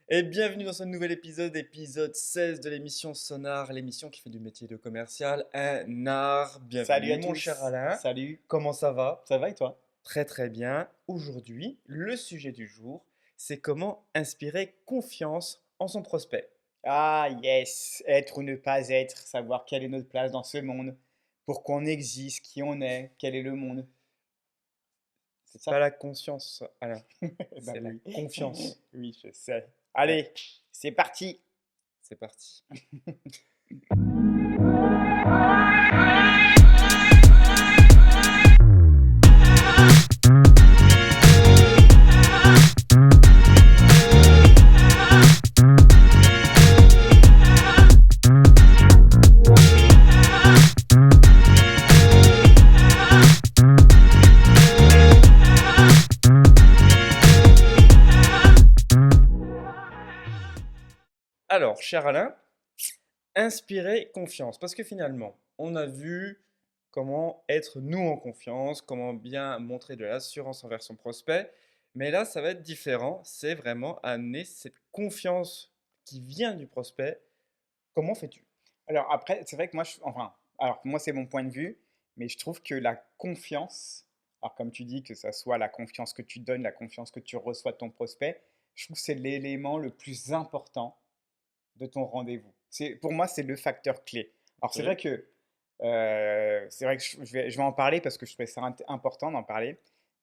Et bienvenue dans ce nouvel épisode, épisode 16 de l'émission Sonar, l'émission qui fait du métier de commercial un art. Salut Bienvenue à mon cher tous. Alain, Salut. comment ça va? Ça va et toi? Très très bien. Aujourd'hui, le sujet du jour, c'est comment inspirer confiance en son prospect. Ah yes, être ou ne pas être, savoir quelle est notre place dans ce monde, pourquoi on existe, qui on est, quel est le monde. C'est C'est pas ça? la conscience, Alain, Bah c'est la oui. confiance. Oui, je sais. Ouais, Allez, c'est parti. c'est parti. Alors, cher Alain, inspirer confiance. Parce que finalement, on a vu comment être nous en confiance, comment bien montrer de l'assurance envers son prospect. Mais là, ça va être différent. C'est vraiment amener cette confiance qui vient du prospect. Comment fais-tu? Alors après, c'est vrai que moi, alors moi c'est mon point de vue, mais je trouve que la confiance, alors comme tu dis, que ça soit la confiance que tu donnes, la confiance que tu reçois de ton prospect, je trouve que c'est l'élément le plus important de ton rendez-vous. Pour moi, c'est le facteur clé. Alors, Ok. c'est vrai que je vais en parler parce que je trouvais ça important d'en parler.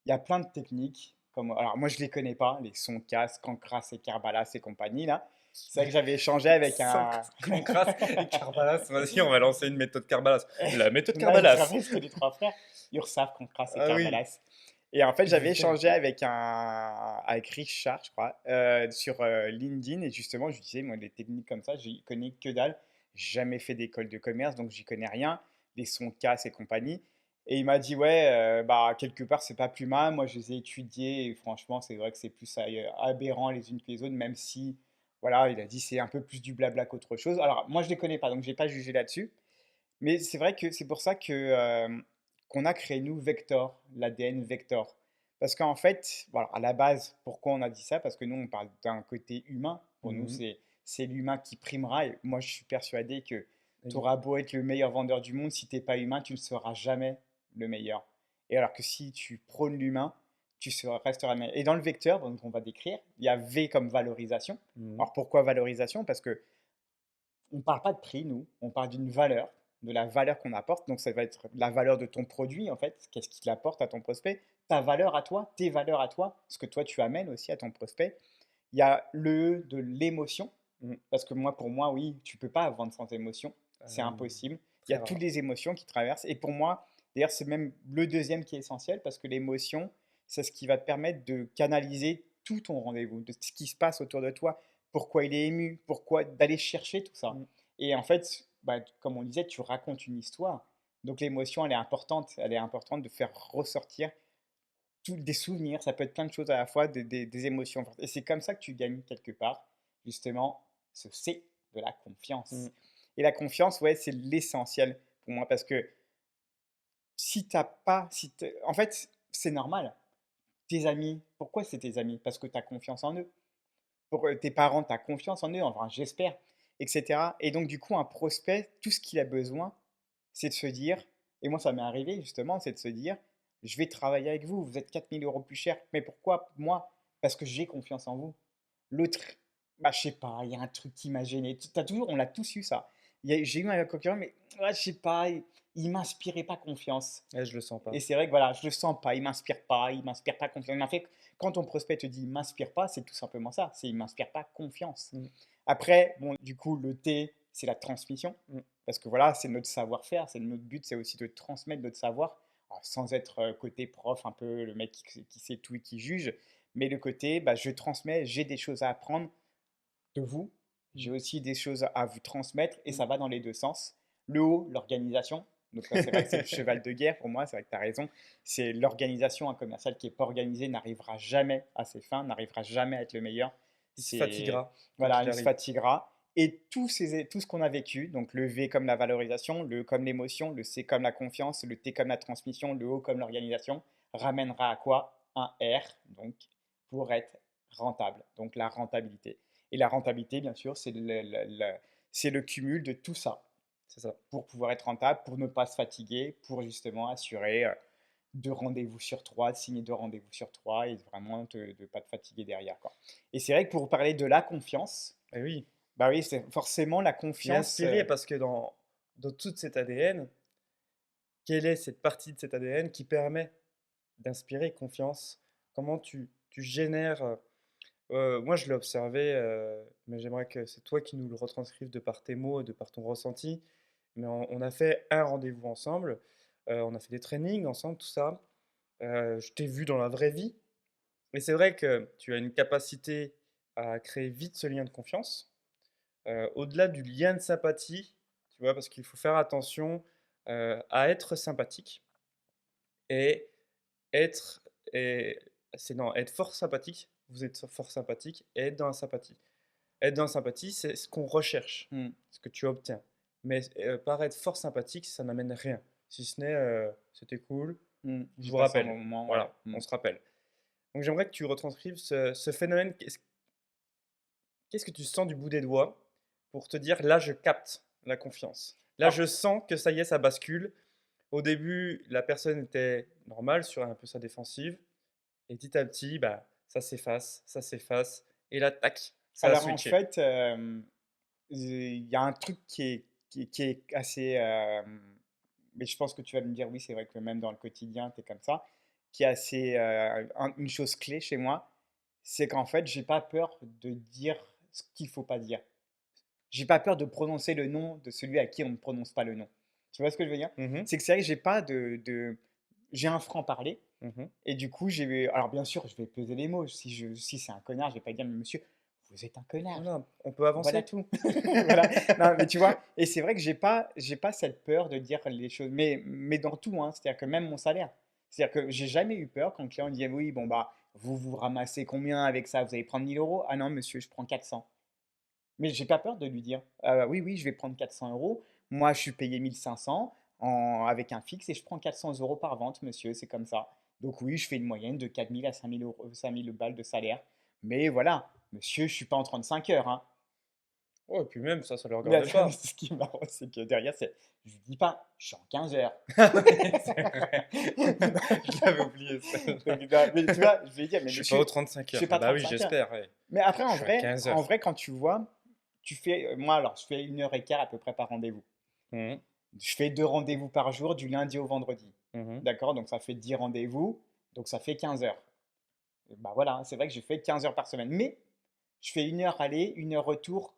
Il y a plein de techniques. Alors, moi, je ne les connais pas, les sons casse, cancras et carbalas et compagnie, là. C'est vrai que j'avais échangé avec Sans un. Cancras et Carbalas. Vas-y, on va lancer une méthode Carbalas. La méthode Non, je Carbalas. rappelle, c'était les trois frères, Ursaf, cancras et Ah oui, carbalas. Et en fait, j'avais putain. échangé avec Richard, je crois, sur LinkedIn. Et justement, je lui disais, moi, les techniques comme ça, j'y connais que dalle. Jamais fait d'école de commerce, donc j'y connais rien. Les sons casse et compagnie. Et il m'a dit, ouais, bah, quelque part, c'est pas plus mal. Moi, je les ai étudiés. Et franchement, c'est vrai que c'est plus aberrant les unes que les autres, même si, voilà, il a dit, c'est un peu plus du blabla qu'autre chose. Alors, moi, je les connais pas, donc je n'ai pas jugé là-dessus. Mais c'est vrai que c'est pour ça qu'on a créé, nous, Vector, l'ADN Vector. Parce qu'en fait, voilà, à la base, pourquoi on a dit ça? Parce que nous, on parle d'un côté humain. Pour nous, Mhm. c'est l'humain qui primera. Et moi, je suis persuadé que tu Ex- auras beau être le meilleur vendeur du monde, si tu n'es pas humain, tu ne seras jamais le meilleur. Et alors que si tu prônes l'humain, resteras le meilleur. Et dans le vecteur, donc, on va décrire, il y a V comme valorisation. mhm. Alors pourquoi valorisation? Parce que on ne parle pas de prix, nous, on parle d'une valeur, de la valeur qu'on apporte. Donc, ça va être la valeur de ton produit, en fait, qu'est-ce qu'il apporte à ton prospect, ta valeur à toi, tes valeurs à toi, ce que toi tu amènes aussi à ton prospect. Il y a le de l'émotion, parce que moi, pour moi, oui, tu peux pas vendre sans émotion, c'est impossible. Il y Très a toutes rare. les émotions qui traversent. Et pour moi, d'ailleurs, c'est même le deuxième qui est essentiel, parce que l'émotion, c'est ce qui va te permettre de canaliser tout ton rendez-vous, de ce qui se passe autour de toi, pourquoi il est ému, pourquoi d'aller chercher tout ça. Mm. Et en fait, bah, comme on disait, tu racontes une histoire. Donc l'émotion, elle est importante de faire ressortir des souvenirs, ça peut être plein de choses à la fois, des émotions fortes. Et c'est comme ça que tu gagnes quelque part, justement, ce c'est de la Mm. confiance. Et la confiance, ouais, c'est l'essentiel pour moi parce que si t'as pas, en fait, c'est normal. Tes amis, pourquoi c'est tes amis? Parce que tu as confiance en eux. Pour tes parents, tu as confiance en eux, enfin, j'espère, etc. Et donc, du coup, un prospect, tout ce qu'il a besoin, c'est de se dire, et moi, ça m'est arrivé justement, c'est de se dire, je vais travailler avec vous, vous êtes 4 000 € plus cher. Mais pourquoi moi? Parce que j'ai confiance en vous. L'autre, bah, je sais pas, il y a un truc qui m'a gêné. On l'a tous eu ça. J'ai eu un concurrent, mais ouais, je sais pas, il m'inspirait pas confiance. Eh, je le sens Et pas. c'est vrai que voilà, je le sens pas, il m'inspire pas confiance. Mais en fait, quand ton prospect te dit il m'inspire pas, c'est tout simplement ça, c'est il m'inspire pas confiance. Mm. Après, bon, du coup, le T, c'est la transmission, Mm. parce que voilà, c'est notre savoir-faire, c'est notre but, c'est aussi de transmettre notre savoir, alors, sans être côté prof, un peu le mec qui sait tout et qui juge, mais le côté, bah, je transmets, j'ai des choses à apprendre de vous, j'ai Mm. aussi des choses à vous transmettre, et Mm. ça va dans les deux sens. Le haut, l'organisation. Donc ça, c'est vrai que c'est le cheval de guerre pour moi, c'est vrai que tu as raison. C'est l'organisation, un commercial qui n'est pas organisé n'arrivera jamais à ses fins, n'arrivera jamais à être le meilleur. Il se C'est fatiguera, quoi voilà, qu'il il se arrive. fatiguera. Et tout ce qu'on a vécu, donc le V comme la valorisation, le comme l'émotion, le C comme la confiance, le T comme la transmission, le O comme l'organisation, ramènera à quoi? Un R, donc pour être rentable, donc la rentabilité. Et la rentabilité, bien sûr, c'est le cumul de tout ça C'est ça. pour pouvoir être rentable, pour ne pas se fatiguer, pour justement assurer 2 rendez-vous sur 3, signer 2 rendez-vous sur 3 et vraiment de pas te fatiguer derrière, quoi. Et c'est vrai que pour parler de la confiance, Et oui, bah oui, c'est forcément la et confiance, inspiré parce que dans toute cet ADN, quelle est cette partie de cet ADN qui permet d'inspirer confiance? Comment tu génères, moi je l'ai observé, mais j'aimerais que c'est toi qui nous le retranscrives de par tes mots et de par ton ressenti. Mais on a fait un rendez-vous ensemble, on a fait des trainings ensemble, tout ça. Je t'ai vu dans la vraie vie et c'est vrai que tu as une capacité à créer vite ce lien de confiance, au-delà du lien de sympathie, tu vois? Parce qu'il faut faire attention, à être sympathique et être et c'est non, être fort sympathique, vous êtes fort sympathique et être dans la sympathie. Être dans la sympathie, c'est ce qu'on recherche, mmh, ce que tu obtiens. Mais paraître fort sympathique, ça n'amène rien. Si ce n'est, c'était cool, je j'ai vous passé un bon rappelle. moment, ouais, Voilà, on se rappelle. Donc j'aimerais que tu retranscrives ce phénomène. Qu'est-ce que tu sens du bout des doigts pour te dire, là, je capte la confiance. Là, Alors je sens que ça y est, ça bascule. Au début, la personne était normale, sur un peu sa défensive. Et petit à petit, bah, ça s'efface. Et là, tac, ça a alors en switché. fait, il y a un truc qui est assez, mais je pense que tu vas me dire: «Oui, c'est vrai que même dans le quotidien, tu es comme ça», qui est assez, une chose clé chez moi, c'est qu'en fait, j'ai pas peur de dire ce qu'il faut pas dire. J'ai pas peur de prononcer le nom de celui à qui on ne prononce pas le nom. Tu vois ce que je veux dire? Mhm, C'est que c'est vrai que j'ai pas j'ai un franc-parler mhm. et du coup, alors bien sûr, je vais peser les mots. Si c'est un connard, je vais pas dire: «Mais monsieur, vous êtes un connard». Voilà, on peut Voilà avancer. tout. Voilà. Non, mais tu vois? Et c'est vrai que j'ai pas cette peur de dire les choses, mais dans tout, hein. C'est-à-dire que même mon salaire. C'est-à-dire que j'ai jamais eu peur quand le client dit: «Oui, bon, bah, vous ramassez combien avec ça? Vous allez prendre 1 000 euros. «Ah non, monsieur, je prends 400». Mais j'ai pas peur de lui dire: «Oui, oui, je vais prendre 400 euros. Moi, je suis payé 1 500 avec un fixe et je prends 400 € par vente, monsieur, c'est comme ça. Donc oui, je fais une moyenne de 4 000 à 5 000 €, 5 000 balles de salaire. Mais voilà, monsieur, je suis pas en 35 heures, hein». Oh, et puis même, ça ne le Mais regarde attends, mais pas. ce qui est marrant, c'est que derrière, je lui dis pas: «Je suis en 15 heures». Oui, c'est vrai. Je l'avais oublié, Donc celle-là. non, mais tu vois, je vais lui dire: «Mais Je suis pas aux monsieur, 35 je heures. fais Ah pas bah oui, 35 heures». j'espère, ouais. Mais après, Je suis à 15 en heures. vrai, quand tu vois, tu fais, moi, alors, je fais 1 heure et quart à peu près par rendez-vous. Mhm, Je fais 2 rendez-vous par jour du lundi au vendredi. mhm. D'accord? Donc ça fait 10 rendez-vous, donc ça fait 15 heures. Et bah voilà, c'est vrai que je fais 15 heures par semaine. Mais je fais 1 heure aller, 1 heure retour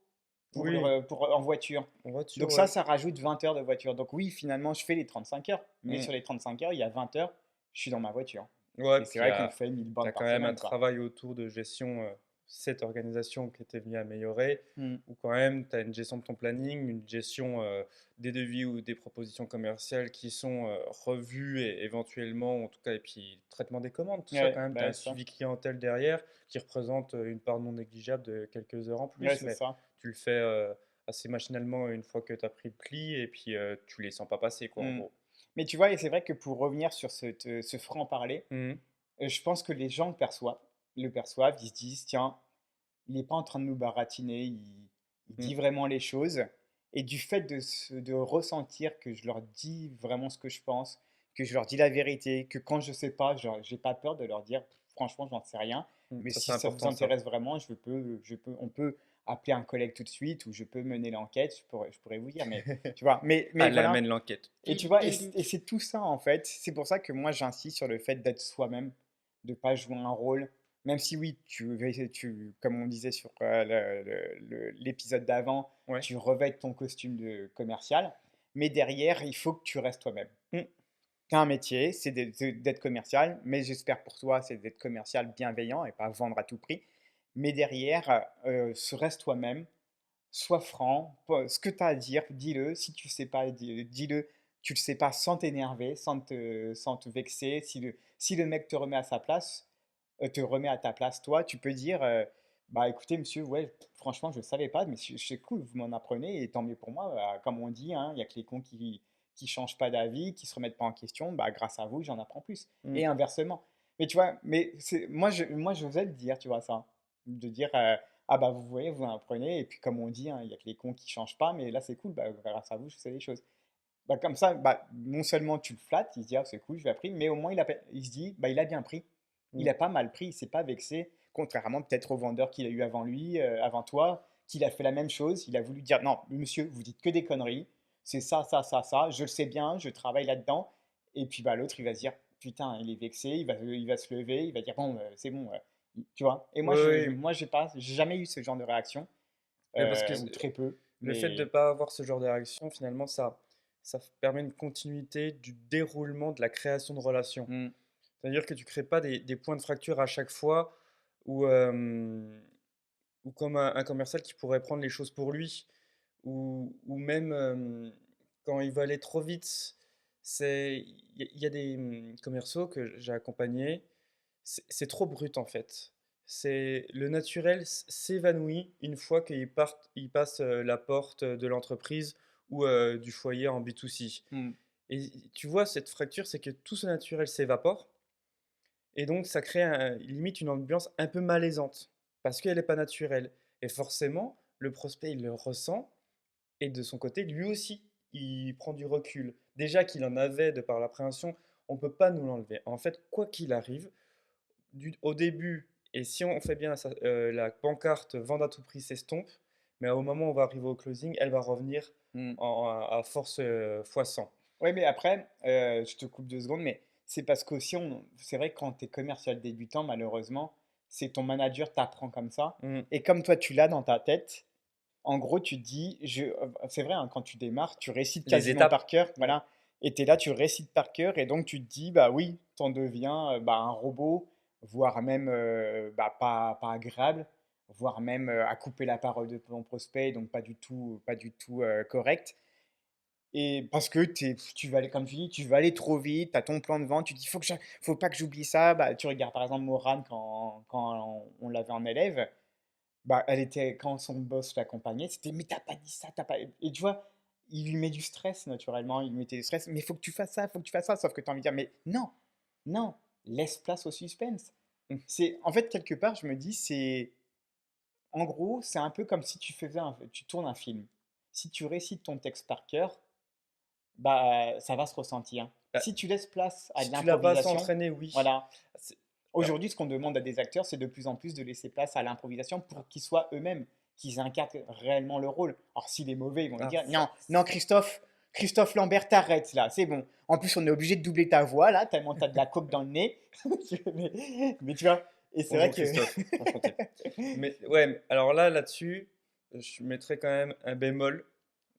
Oui, en voiture. en voiture, Donc ouais. ça rajoute 20 heures de voiture. Donc oui, finalement, je fais les 35 heures. Mais Mm. sur les 35 heures, il y a 20 heures, je suis dans ma voiture. Ouais, Et c'est puis vrai qu'on fait 1000 tu as bandes quand par même un semaine, quoi. travail autour de gestion, cette organisation qui était venue améliorer, Hmm. où quand même tu as une gestion de ton planning, une gestion des devis ou des propositions commerciales qui sont revues et éventuellement, en tout cas, et puis traitement des commandes, tout ça quand Ouais, même, tu as bah, un c'est ça. suivi clientèle derrière qui représente une part non négligeable de quelques heures en Ouais, plus, c'est mais ça. tu le fais assez machinalement une fois que tu as pris le pli et puis tu les sens pas passer, quoi, en Hmm. gros. Mais tu vois, et c'est vrai que pour revenir sur ce franc-parler, Mhm. je pense que les gens le perçoivent, ils se disent: «Tiens, il n'est pas en train de nous baratiner, il Mm. dit vraiment les choses». Et du fait de ressentir que je leur dis vraiment ce que je pense, que je leur dis la vérité, que quand je sais pas, genre, j'ai pas peur de leur dire: «Franchement, j'en sais rien, Mm. mais Ça, c'est si ça vous important, ça. intéresse vraiment, on peut appeler un collègue tout de suite ou je peux mener l'enquête, je pourrais vous dire». Mais tu vois? Mais Allez, voilà. amène l'enquête. Et tu vois? Et c'est tout ça, en fait. C'est pour ça que moi, j'insiste sur le fait d'être soi-même, de pas jouer un rôle. Même si oui, comme on disait sur l'épisode d'avant, Ouais. tu revêtes ton costume de commercial, mais derrière, il faut que tu restes toi-même. Mm. Tu as un métier, c'est d'être commercial, mais j'espère pour toi, c'est d'être commercial bienveillant et pas vendre à tout prix. Mais derrière, reste toi-même, sois franc, ce que tu as à dire, dis-le. Si tu sais pas, dis-le. Tu le sais pas sans t'énerver, sans te vexer. Si le mec te remet à ta place, toi, tu peux dire bah écoutez, monsieur, ouais, franchement, je ne savais pas, mais c'est cool, vous m'en apprenez et tant mieux pour moi. Comme on dit, hein, il n'y a que les cons qui changent pas d'avis, qui se remettent pas en question. Bah, grâce à vous, j'en apprends plus. Mm. Et inversement. Mais tu vois, moi, j'osais le dire, tu vois, ça. De dire Ah bah, vous voyez, vous en apprenez et puis comme on dit, hein, il y a que les cons qui changent pas, mais là c'est cool, bah, grâce à vous, je sais des choses. Bah, comme ça, bah, non seulement tu le flattes, il se dit: «Ah c'est cool, je l'ai appris», mais au moins il se dit: «Bah, il a bien pris». Il Mmh. a pas mal pris, il s'est pas vexé, contrairement peut-être au vendeur qu'il a eu avant lui, avant toi, qu'il a fait la même chose. Il a voulu dire: «Non, monsieur, vous dites que des conneries, c'est ça, ça, ça, ça, je le sais bien, je travaille là-dedans». Et puis, bah, l'autre, il va se dire: «Putain, il est vexé», il va se lever, il va dire: «Bon, c'est bon», tu vois? Et moi, Oui, oui, moi, j'ai jamais eu ce genre de réaction, mais parce que ou très peu, le fait de ne mais pas avoir ce genre de réaction, finalement, ça permet une continuité du déroulement de la création de relations. mmh, C'est-à-dire que tu crées pas des points de fracture à chaque fois ou, ou comme un commercial qui pourrait prendre les choses pour lui ou même, quand il va aller trop vite. Il y a des, commerciaux que j'ai accompagnés, c'est trop brut, en fait. C'est le naturel s'évanouit une fois qu'ils passent, la porte, de l'entreprise ou, du foyer en B2C mmh, et tu vois cette fracture, c'est que tout ce naturel s'évapore et donc ça crée limite une ambiance un peu malaisante parce qu'elle est pas naturelle et forcément, le prospect, il le ressent et de son côté, lui aussi, il prend du recul. Déjà qu'il en avait de par l'appréhension, on ne peut pas nous l'enlever. En fait, quoi qu'il arrive, au début, et si on fait bien la pancarte «Vendre à tout prix» s'estompe, mais au moment où on va arriver au closing, elle va revenir mmh. à force fois 100. Ouais, mais après, je te coupe 2 secondes, mais c'est parce qu'aussi c'est vrai que quand tu es commercial débutant, malheureusement, c'est ton manager t'apprend comme ça Mm. et comme toi tu l'as dans ta tête, en gros tu te dis c'est vrai, hein, quand tu démarres, tu récites Les quasiment étapes. par cœur, Ouais. voilà, et tu es là, tu récites par cœur et donc tu te dis: «Bah oui, tu en deviens, bah, un robot», voire même, bah, pas agréable, voire même, à couper la parole de ton prospect, donc pas du tout, correct. Et parce que tu vas aller, comme tu dis, tu vas aller trop vite, tu as ton plan de vente, tu dis: «Faut pas que j'oublie ça». Bah, tu regardes par exemple Morane quand on l'avait en élève, bah, elle était quand son boss l'accompagnait, c'était: «Mais t'as pas dit ça, t'as pas», et tu vois? Il lui met du stress naturellement, il lui mettait du stress: «Mais faut que tu fasses ça, faut que tu fasses ça», sauf que tu as envie de dire: «Mais non, non, laisse place au suspense». Mm. C'est en fait, quelque part, je me dis, c'est en gros, c'est un peu comme si tu tournes un film. Si tu récites ton texte par cœur, bah, ça va se ressentir. Bah, Si tu laisses place à de si tu l'as pas assez l'improvisation, entraîné, oui. voilà. C'est- alors, Aujourd'hui, ce qu'on demande à des acteurs, c'est de plus en plus de laisser place à l'improvisation pour qu'ils soient eux-mêmes, qu'ils incarnent réellement le rôle. Alors, s'il est mauvais, ils vont lui alors dire: ça, «Non, non, Christophe Lambert, t'arrêtes là, c'est bon. En plus, on est obligé de doubler ta voix là, tellement t'as de la coke dans le nez». mais tu vois, et c'est vrai bonjour que. Christophe, enchanté. Mais ouais, alors là-dessus, je mettrais quand même un bémol,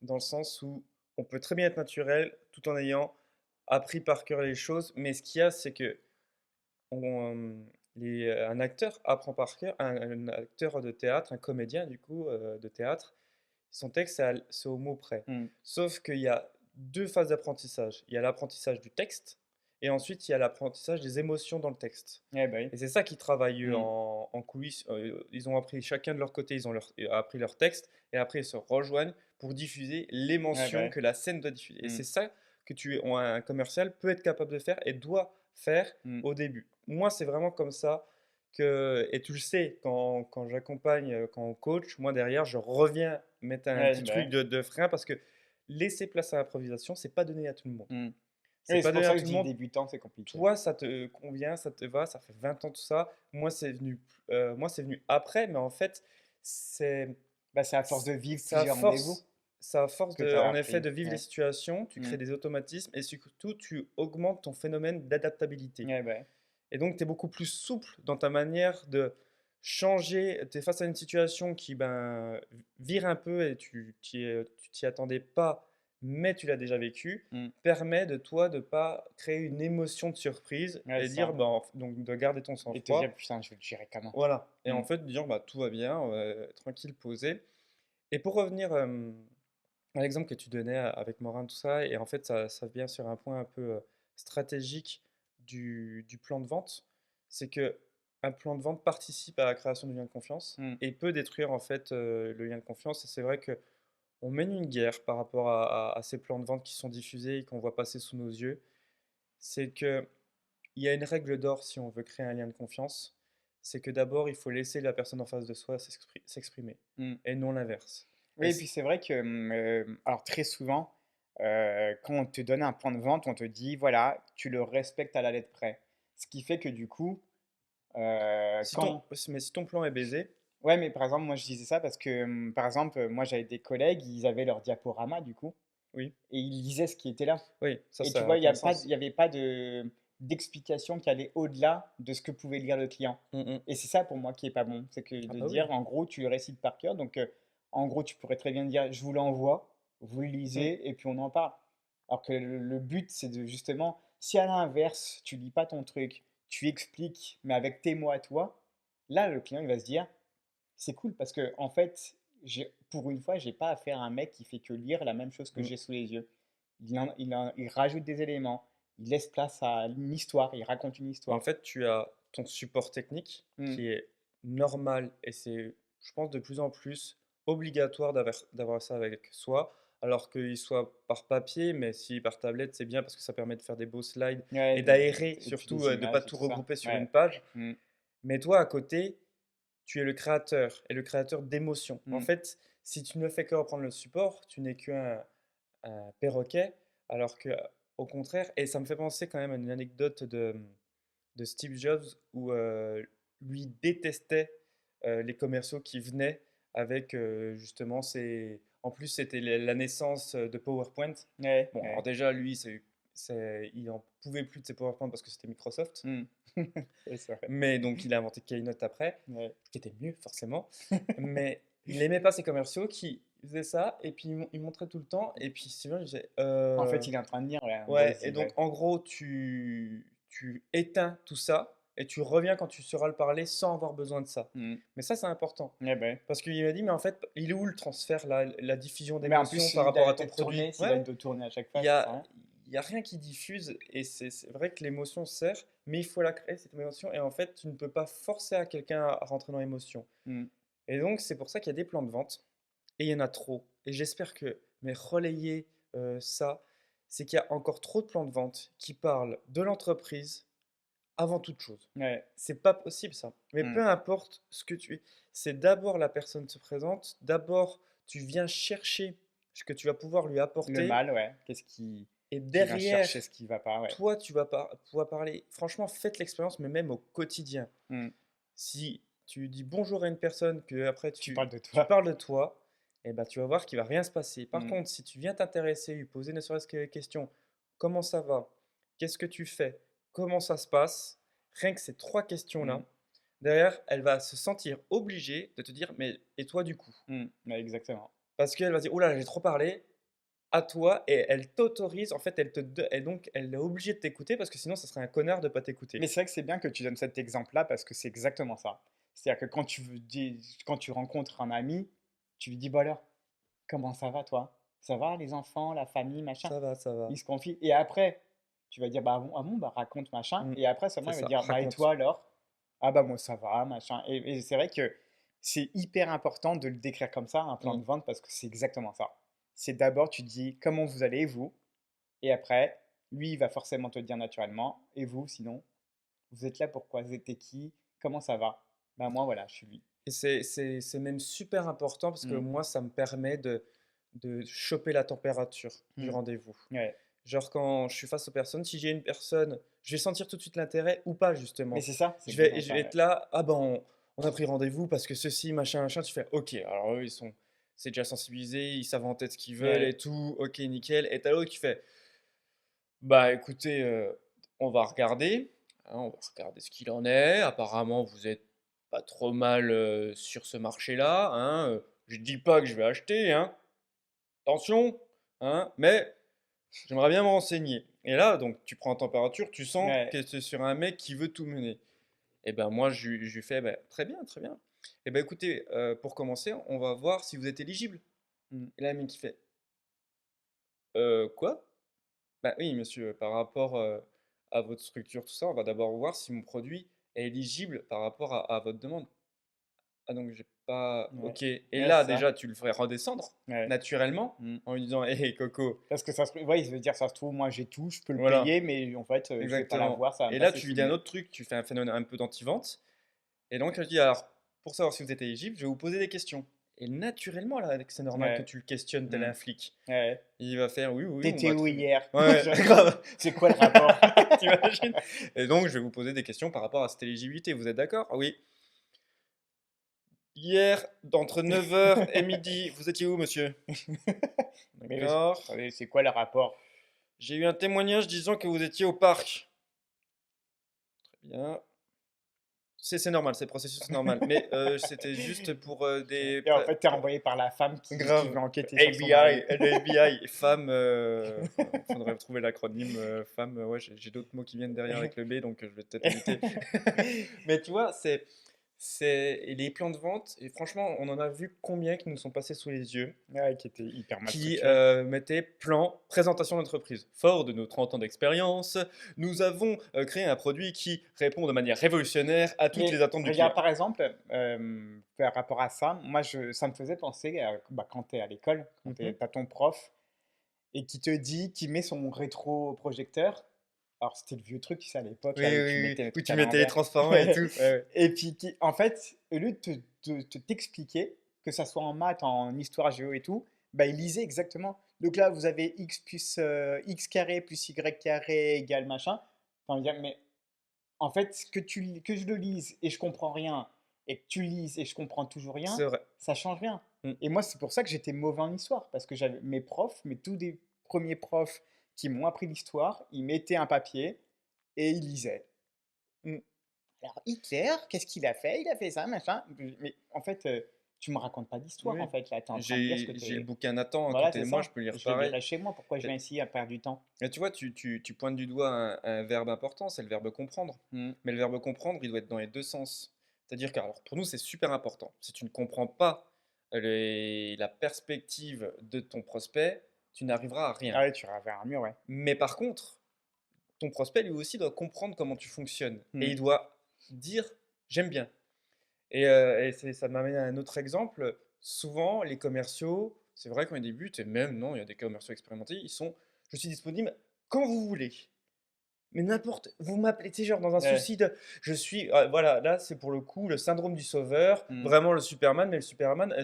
dans le sens où on peut très bien être naturel tout en ayant appris par cœur les choses, mais ce qu'il y a, c'est que on, un acteur apprend par cœur, un acteur de théâtre, un comédien du coup de théâtre, son texte c'est au mot près. Hmm. Sauf qu'il y a deux phases d'apprentissage. Il y a l'apprentissage du texte et ensuite il y a l'apprentissage des émotions dans le texte. Eh ben oui. Et c'est ça qu'ils travaillent eux, Hmm. en coulisses. Ils ont appris chacun de leur côté, ils ont appris leur texte et après ils se rejoignent pour diffuser Ouais, bah l'émotion ouais. que la scène doit diffuser. Et Hmm. c'est ça que un commercial peut être capable de faire et doit faire Hmm. au début. Moi, c'est vraiment comme ça et tu le sais, quand j'accompagne, quand on coach, moi derrière, je reviens mettre un Ouais, petit bah truc ouais. de frein parce que laisser place à l'improvisation, c'est pas donné à tout le monde. Hmm. C'est Oui, pas c'est pour donné à ça que tout je le dis monde. débutant, c'est compliqué. Toi, ça te convient, ça te va, ça fait 20 ans tout ça. Moi, c'est venu après, mais en fait, c'est Bah, c'est à force de vivre c'est à plusieurs rendez-vous force, c'est à force que tu as en effet appris. de vivre les Ouais. situations, tu Mmh. crées des automatismes et surtout tu augmentes ton phénomène d'adaptabilité. Ouais, bah, Et donc, tu es beaucoup plus souple dans ta manière de changer. Tu es face à une situation qui vire un peu et tu t'y attendais pas, mais tu l'as déjà vécu. mmh. Permet de toi de pas créer une émotion de surprise Ouais, et c'est dire, ça, donc de garder ton et te dire: sang-froid. «Putain, je vais le gérer comment?» Voilà. Et Mmh. en fait, de dire, bah, tout va bien, tranquille, posé. Et pour revenir à l'exemple que tu donnais avec Morin, tout ça, et en fait, ça vient sur un point un peu stratégique du plan de vente, c'est que un plan de vente participe à la création du lien de confiance Mmh. et peut détruire en fait le lien de confiance. Et c'est vrai que on mène une guerre par rapport à ces plans de vente qui sont diffusés et qu'on voit passer sous nos yeux. C'est que il y a une règle d'or si on veut créer un lien de confiance, c'est que d'abord, il faut laisser la personne en face de soi s'exprimer Mmh. et non l'inverse. Oui Et et puis c'est vrai que, alors très souvent, quand on te donne un plan de vente, on te dit: «Voilà, tu le respectes à la lettre près». Ce qui fait que du coup, quand mais si ton plan est baisé, ouais, mais par exemple, moi je disais ça parce que, par exemple, moi j'avais des collègues, ils avaient leur diaporama du coup oui, et ils lisaient ce qui était là oui, ça, et tu ça a vois, aucun il sens. y avait pas de d'explication qui allait au-delà de ce que pouvait lire le client Mmh mh. et c'est ça pour moi qui est pas bon. C'est que Ah de bah oui. dire, en gros, tu le récites par cœur donc en gros, tu pourrais très bien dire: «Je vous l'envoie, vous le Mmh. lisez et puis on en parle». Alors que le but, c'est de justement, si à l'inverse, tu lis pas ton truc, tu expliques, mais avec tes mots à toi, là, le client, il va se dire: «C'est cool» parce que en fait, j'ai pour une fois, j'ai pas affaire à un mec qui fait que lire la même chose que Mmh. j'ai sous les yeux. Il rajoute des éléments, il laisse place à une histoire, il raconte une En histoire. fait, tu as ton support technique Mmh. qui est normal et c'est, je pense, de plus en plus obligatoire d'avoir ça avec soi, alors qu'il soit par papier, mais si par tablette, c'est bien parce que ça permet de faire des beaux slides Ouais, et de d'aérer, et puis surtout des de ne pas images et tout tout ça. regrouper sur une Ouais. page. Mmh. Mais toi, à côté, tu es le créateur et le créateur d'émotions. En Mmh. fait, si tu ne fais que reprendre le support, tu n'es qu'un perroquet, alors que, au contraire, et ça me fait penser quand même à une anecdote de Steve Jobs où lui détestait les commerciaux qui venaient avec justement ces... En plus, c'était la naissance de PowerPoint. Ouais, Bon, alors ouais. déjà, lui, il n'en pouvait plus de ses PowerPoint parce que c'était Microsoft. Mmh. Ouais, c'est vrai. Mais donc, il a inventé Keynote après, Ouais. qui était mieux, forcément. Mais il n'aimait pas ces commerciaux qui faisaient ça, et puis il montrait tout le temps. Et puis, Steven, il disait, En fait, il est en train de lire, ouais, en gros, il ouais, se et dit, donc ouais. en gros, tu éteins tout ça et tu reviens quand tu sauras le parler sans avoir besoin de ça. Mmh. Mais ça, c'est important. Ouais, bah, ouais. Parce qu'il m'a dit, mais en fait, il est où le transfert, la diffusion Mais en d'émotions plus, par il rapport a à la ton tête produit? tournée, s'il a le Ouais, dos tourné à chaque il fois, y ça sert a, à rien. il y a rien qui diffuse et c'est vrai que l'émotion sert, mais il faut la créer, cette émotion. Et en fait, tu ne peux pas forcer à quelqu'un à rentrer dans l'émotion. Mmh. Et donc, c'est pour ça qu'il y a des plans de vente et il y en a trop. Et j'espère que, mais relayer ça, c'est qu'il y a encore trop de plans de vente qui parlent de l'entreprise avant toute chose. Ouais. C'est pas possible ça. Mais Mmh. peu importe ce que tu es, c'est d'abord la personne se présente, d'abord tu viens chercher ce que tu vas pouvoir lui Le apporter, mal, ouais. Qu'est-ce et qui vient derrière, chercher ce qui va pas, ouais. toi, tu vas pouvoir parler. Franchement, faites l'expérience, mais même au quotidien. Mmh. Si tu dis bonjour à une personne, que après Tu parles de tu toi. parles de toi, eh ben, tu vas voir qu'il va rien se passer. Par Mmh. contre, si tu viens t'intéresser, lui poser ne serait-ce que des questions, comment ça va? Qu'est-ce que tu fais? Comment ça se passe? Rien que ces trois Mmh. questions-là, derrière, elle va se sentir obligée de te dire, mais et toi du coup? Mmh. Ouais, exactement. Parce qu'elle va se dire, oh là, j'ai trop parlé, à toi, et elle t'autorise, en fait, et donc elle est obligée de t'écouter parce que sinon, ça serait un connard de pas Mais t'écouter. c'est vrai que c'est bien que tu donnes cet exemple-là parce que c'est exactement ça. C'est-à-dire que quand tu rencontres un ami, tu lui dis: «Bah alors, comment ça va toi? Ça va les enfants, la famille, machin?» Ça va, ça va. Il se confie et après, tu vas dire: «Bah, ah bon, bah, raconte machin» Mm, et après seulement c'est il va ça, dire: «Bah, et raconte. toi alors?» «Ah bah, moi ça va, machin» et c'est vrai que c'est hyper important de le décrire comme ça, un plan Mm. de vente parce que c'est exactement ça. C'est d'abord tu dis: «Comment vous allez vous?» et après, lui, il va forcément te dire naturellement: «Et vous sinon? Vous êtes là pourquoi? Vous êtes qui? Comment ça va?» «Bah, moi voilà, je suis lui». Et c'est même super important parce que Mmh. moi, ça me permet de choper la température du Mmh. rendez-vous. Ouais. Genre quand je suis face aux personnes, si j'ai une personne, je vais sentir tout de suite l'intérêt ou pas Mais justement. c'est ça, c'est Je exactement vais ça, être ouais. là, ah ben on a pris rendez-vous parce que ceci, machin, machin, tu fais ok, alors eux c'est déjà sensibilisé, ils savent en tête ce qu'ils veulent et Ouais. tout, ok nickel. Et t'as l'autre qui fait, bah écoutez, on va regarder, hein, on va regarder ce qu'il en est. Apparemment, vous êtes pas trop mal sur ce marché-là, hein. Je dis pas que je vais acheter, hein. Attention, hein, mais j'aimerais bien me renseigner. Et là, donc, tu prends en température, tu sens Ouais. que c'est sur un mec qui veut tout mener. Et ben moi, je lui fais, bah, très bien, très bien. Et ben écoutez, pour commencer, on va voir si vous êtes éligible. Mmh. Et là, le mec qui fait, quoi? Bah oui, monsieur, par rapport, à votre structure, tout ça, on va d'abord voir si mon produit est éligible par rapport à votre demande. Ah donc j'ai pas, Ouais. OK, et Ouais, là c'est ça. déjà tu le ferais redescendre Ouais. naturellement Mmh. en lui disant: «Hé Coco», Parce que ça se trouve ouais, il veut dire: «Ça se trouve, moi j'ai tout, je peux le voilà, payer, mais en fait, je vais pas exactement. l'avoir, ça va me Et là passer tu lui sous dis le un nez». autre truc, tu fais un phénomène un peu d'anti-vente, Et donc, je dis, alors, pour savoir si vous êtes éligible, je vais vous poser des questions. Et naturellement, là, c'est normal que Ouais. tu le questionnes tel Mmh. un flic. Ouais. Il va faire, oui, oui, on «Tu va où trouver. hier?» Ouais, Genre, grave. c'est quoi le rapport? T'imagines? Et donc, je vais vous poser des questions par rapport à cette éligibilité. Vous êtes d'accord? Ah oui. Hier, entre 9 h et midi, vous étiez où, monsieur? Mais D'accord. attendez, c'est quoi le rapport? J'ai eu un témoignage disant que vous étiez au parc. Très bien. C'est normal, c'est le processus normal. Mais c'était juste pour des. Et en fait, tu envoyé par la femme qui Grave. veut enquêter sur son mari. FBI, le FBI, femme. Faudrait trouver l'acronyme femme. Ouais, j'ai d'autres mots qui viennent derrière avec le B, donc je vais peut-être éviter. Mais tu vois, c'est et les plans de vente. Et franchement, on en a vu combien qui nous sont passés sous les yeux, Ouais, qui était hyper mal qui structuré. mettait plan, présentation d'entreprise. Fort de nos 30 ans d'expérience, nous avons créé un produit qui répond de manière révolutionnaire à toutes les Mais attentes du regarde, client. par exemple, par rapport à ça, moi, ça me faisait penser bah, quand tu es à l'école, quand tu Mhm. as ton prof et qui te dit, qui met son rétroprojecteur. Alors, c'était le vieux truc, tu sais, à l'époque, Oui, là, où tu oui, oui, mettais le où truc tu à mettais les l'envers. transparents et tout. Ouais, ouais. Et puis, en fait, au lieu de t'expliquer, que ça soit en maths, en histoire, géo et tout, bah, il lisait exactement. Donc là, vous avez x plus x carré plus y carré égale machin. Enfin, mais en fait, que je le lise et je comprends rien, et que tu lises et je comprends toujours C'est rien, vrai. ça change rien. Mm. Et moi, c'est pour ça que j'étais mauvais en histoire, parce que j'avais mes profs, mes tous des premiers profs qui m'ont appris l'histoire, ils mettaient un papier et ils lisaient. Mm. Alors Hitler, qu'est-ce qu'il a fait? Il a fait ça, machin. Mais en fait, tu me racontes pas d'histoire, en Oui. fait. Là, tu es en train de lire ce que J'ai le tu. bouquin Nathan à Voilà, côté de c'est moi, je ça. peux lire Je le pareil. lirai chez moi. Pourquoi je Et, viens ici à perdre du temps? et tu vois, tu pointes du doigt un verbe important, c'est le verbe comprendre. Hmm. Mais le verbe comprendre, il doit être dans les deux sens. C'est-à-dire que, alors, pour nous, c'est super important. Si tu ne comprends pas la perspective de ton prospect, tu n'arriveras à rien. Ah ouais, tu iras vers un mur, ouais. Mais par contre, ton prospect, lui aussi, doit comprendre comment tu fonctionnes. Et Hmm. il doit dire, j'aime bien. Ça m'amène à un autre exemple. Souvent, les commerciaux, c'est vrai quand ils débutent, et même non, il y a des commerciaux expérimentés, ils sont, je suis disponible quand vous voulez. Mais n'importe, vous m'appelez, tu sais, genre dans un Ouais. souci de, je suis, voilà, là c'est pour le coup le syndrome du sauveur, Hmm. vraiment le Superman, mais Superman,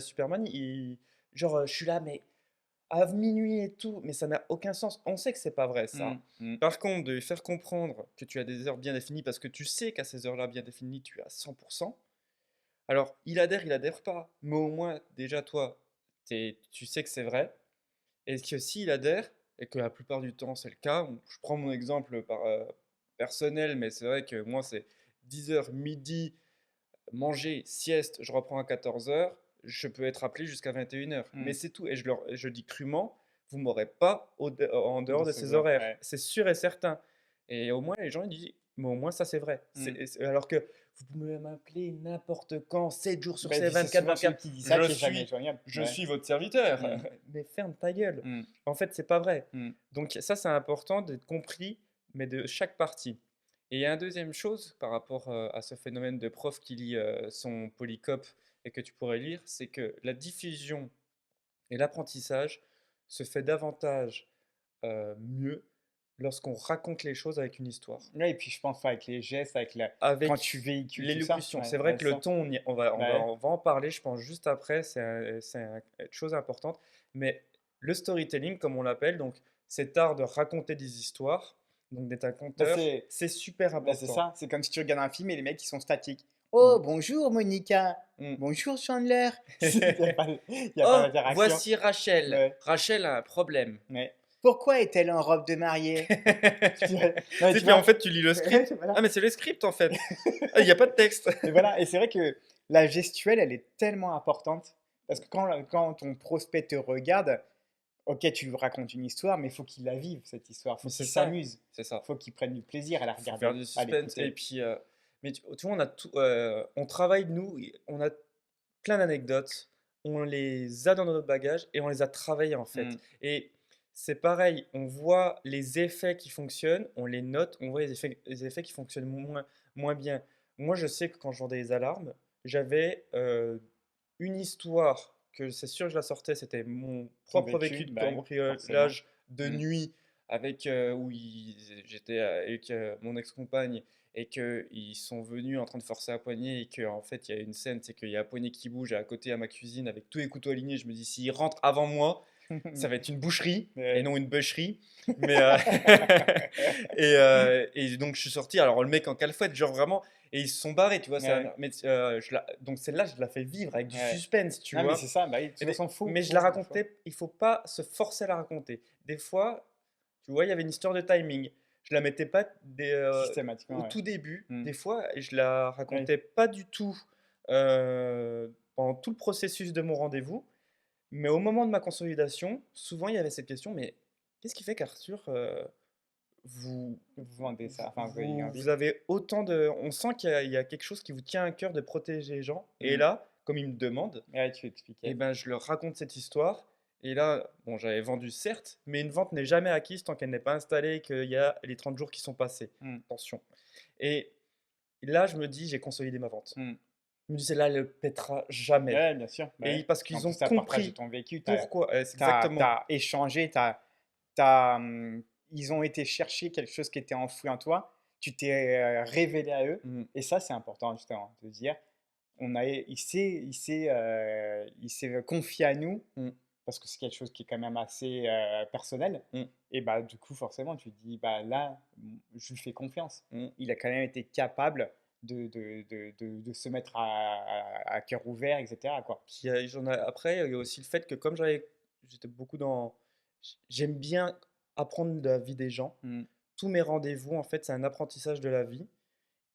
genre, je suis là, mais à minuit et tout, mais ça n'a aucun sens. On sait que c'est pas vrai Hmm. ça. Hmm. Par contre, de lui faire comprendre que tu as des heures bien définies parce que tu sais qu'à ces heures-là bien définies, tu es à 100%. Alors, il adhère pas, mais au moins, déjà, toi, tu sais que c'est vrai. Et que s'il adhère, et que la plupart du temps, c'est le cas, je prends mon exemple personnel, mais c'est vrai que moi, c'est 10 h, midi, manger, sieste, je reprends à 14 h, je peux être appelé jusqu'à 21 h. Hmm. Mais c'est tout. Et je dis crûment, vous m'aurez pas en dehors De de ces ces heures, horaires. ouais. C'est sûr et certain. Et au moins, les gens ils disent, mais au moins, ça c'est vrai. Hmm. Alors que vous pouvez m'appeler n'importe quand, 7 jours sur Bah, et 7, puis c'est 24, souvent celui 24. qui dit ça Je qui est jamais suis, joignable. je Ouais. suis votre serviteur. Hmm. Mais ferme ta gueule. Hmm. En fait, c'est pas vrai. Hmm. Donc ça, c'est important d'être compris, mais de chaque partie. Et il y a une deuxième chose par rapport à ce phénomène de prof qui lit son polycope et que tu pourrais lire, c'est que la diffusion et l'apprentissage se fait davantage mieux lorsqu'on raconte les choses avec une histoire. Ouais, et puis je pense avec les gestes, quand tu Avec véhicules tout ça. l'élocution. Ouais, C'est vrai ouais, que le ça. ton, Bah ouais. on va en parler, je pense, juste après, une chose importante. Mais le storytelling, comme on l'appelle, donc cet art de raconter des histoires, donc d'être un Bah, conteur, c'est super c'est important. ça. C'est comme si tu regardes un film et les mecs, ils sont statiques. Mm, Oh, bonjour Monica. mm. Bonjour Chandler. Il n'y a pas, y a pas Oh, d'interaction. voici Rachel. Ouais, Rachel a un problème. ouais. Pourquoi est-elle en robe de mariée? Tu vois. Non, Tu mais sais, tu puis en vois. fait, tu lis le script. Voilà. Ah, mais c'est le script en fait. Ah, il n'y a pas de texte. Et voilà. Et c'est vrai que la gestuelle, elle est tellement importante. Parce que quand ton prospect te regarde, ok, tu lui racontes une histoire, mais il faut qu'il la vive, cette histoire. Il faut C'est qu'il ça, s'amuse. c'est ça. Il faut qu'il prenne du plaisir à la Faut faire regarder, du à suspense. Et l'écouter. puis, mais tu vois, on a tout, on travaille, nous, on a plein d'anecdotes, on les a dans notre bagage et on les a travaillées en Hmm. fait. Et c'est pareil, on voit les effets qui fonctionnent, on les note, on voit les effets qui fonctionnent moins bien. Moi, je sais que quand je vendais les alarmes, j'avais une histoire que c'est sûr que je la sortais, c'était mon Ton propre vécu vécu, de bah oui, forcément. cambriolage de Hmm. nuit avec j'étais avec mon ex-compagne et qu'ils sont venus en train de forcer un poignet et qu'en fait, il y a une scène, c'est qu'il y a un poignet qui bouge à côté à ma cuisine avec tous les couteaux alignés. Je me dis, s'ils rentrent avant moi, ça va être une boucherie et Ouais. non une bûcherie. Mais, et donc, je suis sorti. Alors, le mec en calfouette, genre vraiment, et ils se sont barrés, tu vois. Ouais, Mais, donc, celle-là, je la fais vivre avec du ouais. suspense, tu Non, mais c'est vois. ça, bah oui, de toute Mais, façon, mais je la des fois. racontais, il faut pas se forcer à la raconter. Des fois, tu vois, il y avait une histoire de timing. Je la mettais pas Systématiquement, au ouais. tout début. Mmh. Des fois, je la Oui. racontais pas du tout pendant tout le processus de mon rendez-vous. Mais au moment de ma consolidation, souvent il y avait cette question, mais qu'est-ce qui fait qu'Arthur, vous, Vous vendez ça, enfin, vous ayez vous envie. avez autant de... On sent qu'il y a quelque chose qui vous tient à cœur de protéger les gens. Et Mmh. là, comme ils me demandent, Ouais, tu eh expliquais. ben, je leur raconte cette histoire. Et là, bon, j'avais vendu certes, mais une vente n'est jamais acquise tant qu'elle n'est pas installée et qu'il y a les 30 jours qui sont passés. Mmh. Attention. Et là, je me dis, j'ai consolidé ma vente. Mmh. Je me dis, celle-là, elle ne pètera jamais. Ouais, bien sûr, bah, Et ouais. parce En qu'ils ont plus, tu as partagé compris ton vécu, pourquoi. C'est tu exactement. échangé, ils ont été chercher quelque chose qui était enfoui en toi, tu t'es, révélé à eux Mm, et ça, c'est important justement de dire, il s'est confié à nous mm, parce que c'est quelque chose qui est quand même assez, personnel mm, et bah, du coup, forcément, tu te dis: «Bah, là, je lui fais confiance». mm. Il a quand même été capable de se mettre à cœur ouvert et cetera, quoi. Après, il y a aussi le fait que comme j'étais beaucoup dans... J'aime bien apprendre de la vie des gens. Mmh. Tous mes rendez-vous, en fait, c'est un apprentissage de la vie.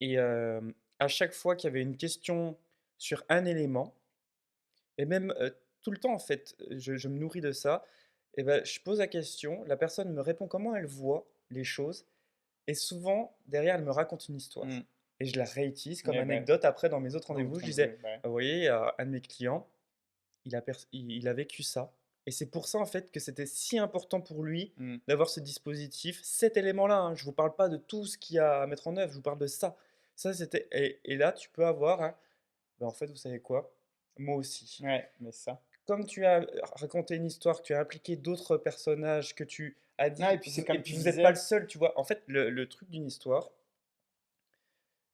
Et à chaque fois qu'il y avait une question sur un élément, et même tout le temps, en fait, je me nourris de ça, et ben, je pose la question, la personne me répond comment elle voit les choses, et souvent, derrière, elle me raconte une Mmh. histoire. Et je la réutilise comme Ouais, bah, anecdote après dans mes autres dans rendez-vous. votre Je disais, rendez-vous, ouais. vous voyez, il y a un de mes clients, il a vécu ça. Et c'est pour ça, en fait, que c'était si important pour lui Mmh. d'avoir ce dispositif, cet élément-là, hein. Je ne vous parle pas de tout ce qu'il y a à mettre en œuvre, je vous parle de ça. Ça, c'était... Et là, tu peux avoir, hein, ben, en fait, vous savez quoi? Moi aussi. Ouais, mais ça. Comme tu as raconté une histoire, que tu as impliqué d'autres personnages, que tu as Non, et dit, puis c'est et comme puis tu vous n'êtes pas le disais. seul, tu vois. En fait, le truc d'une histoire,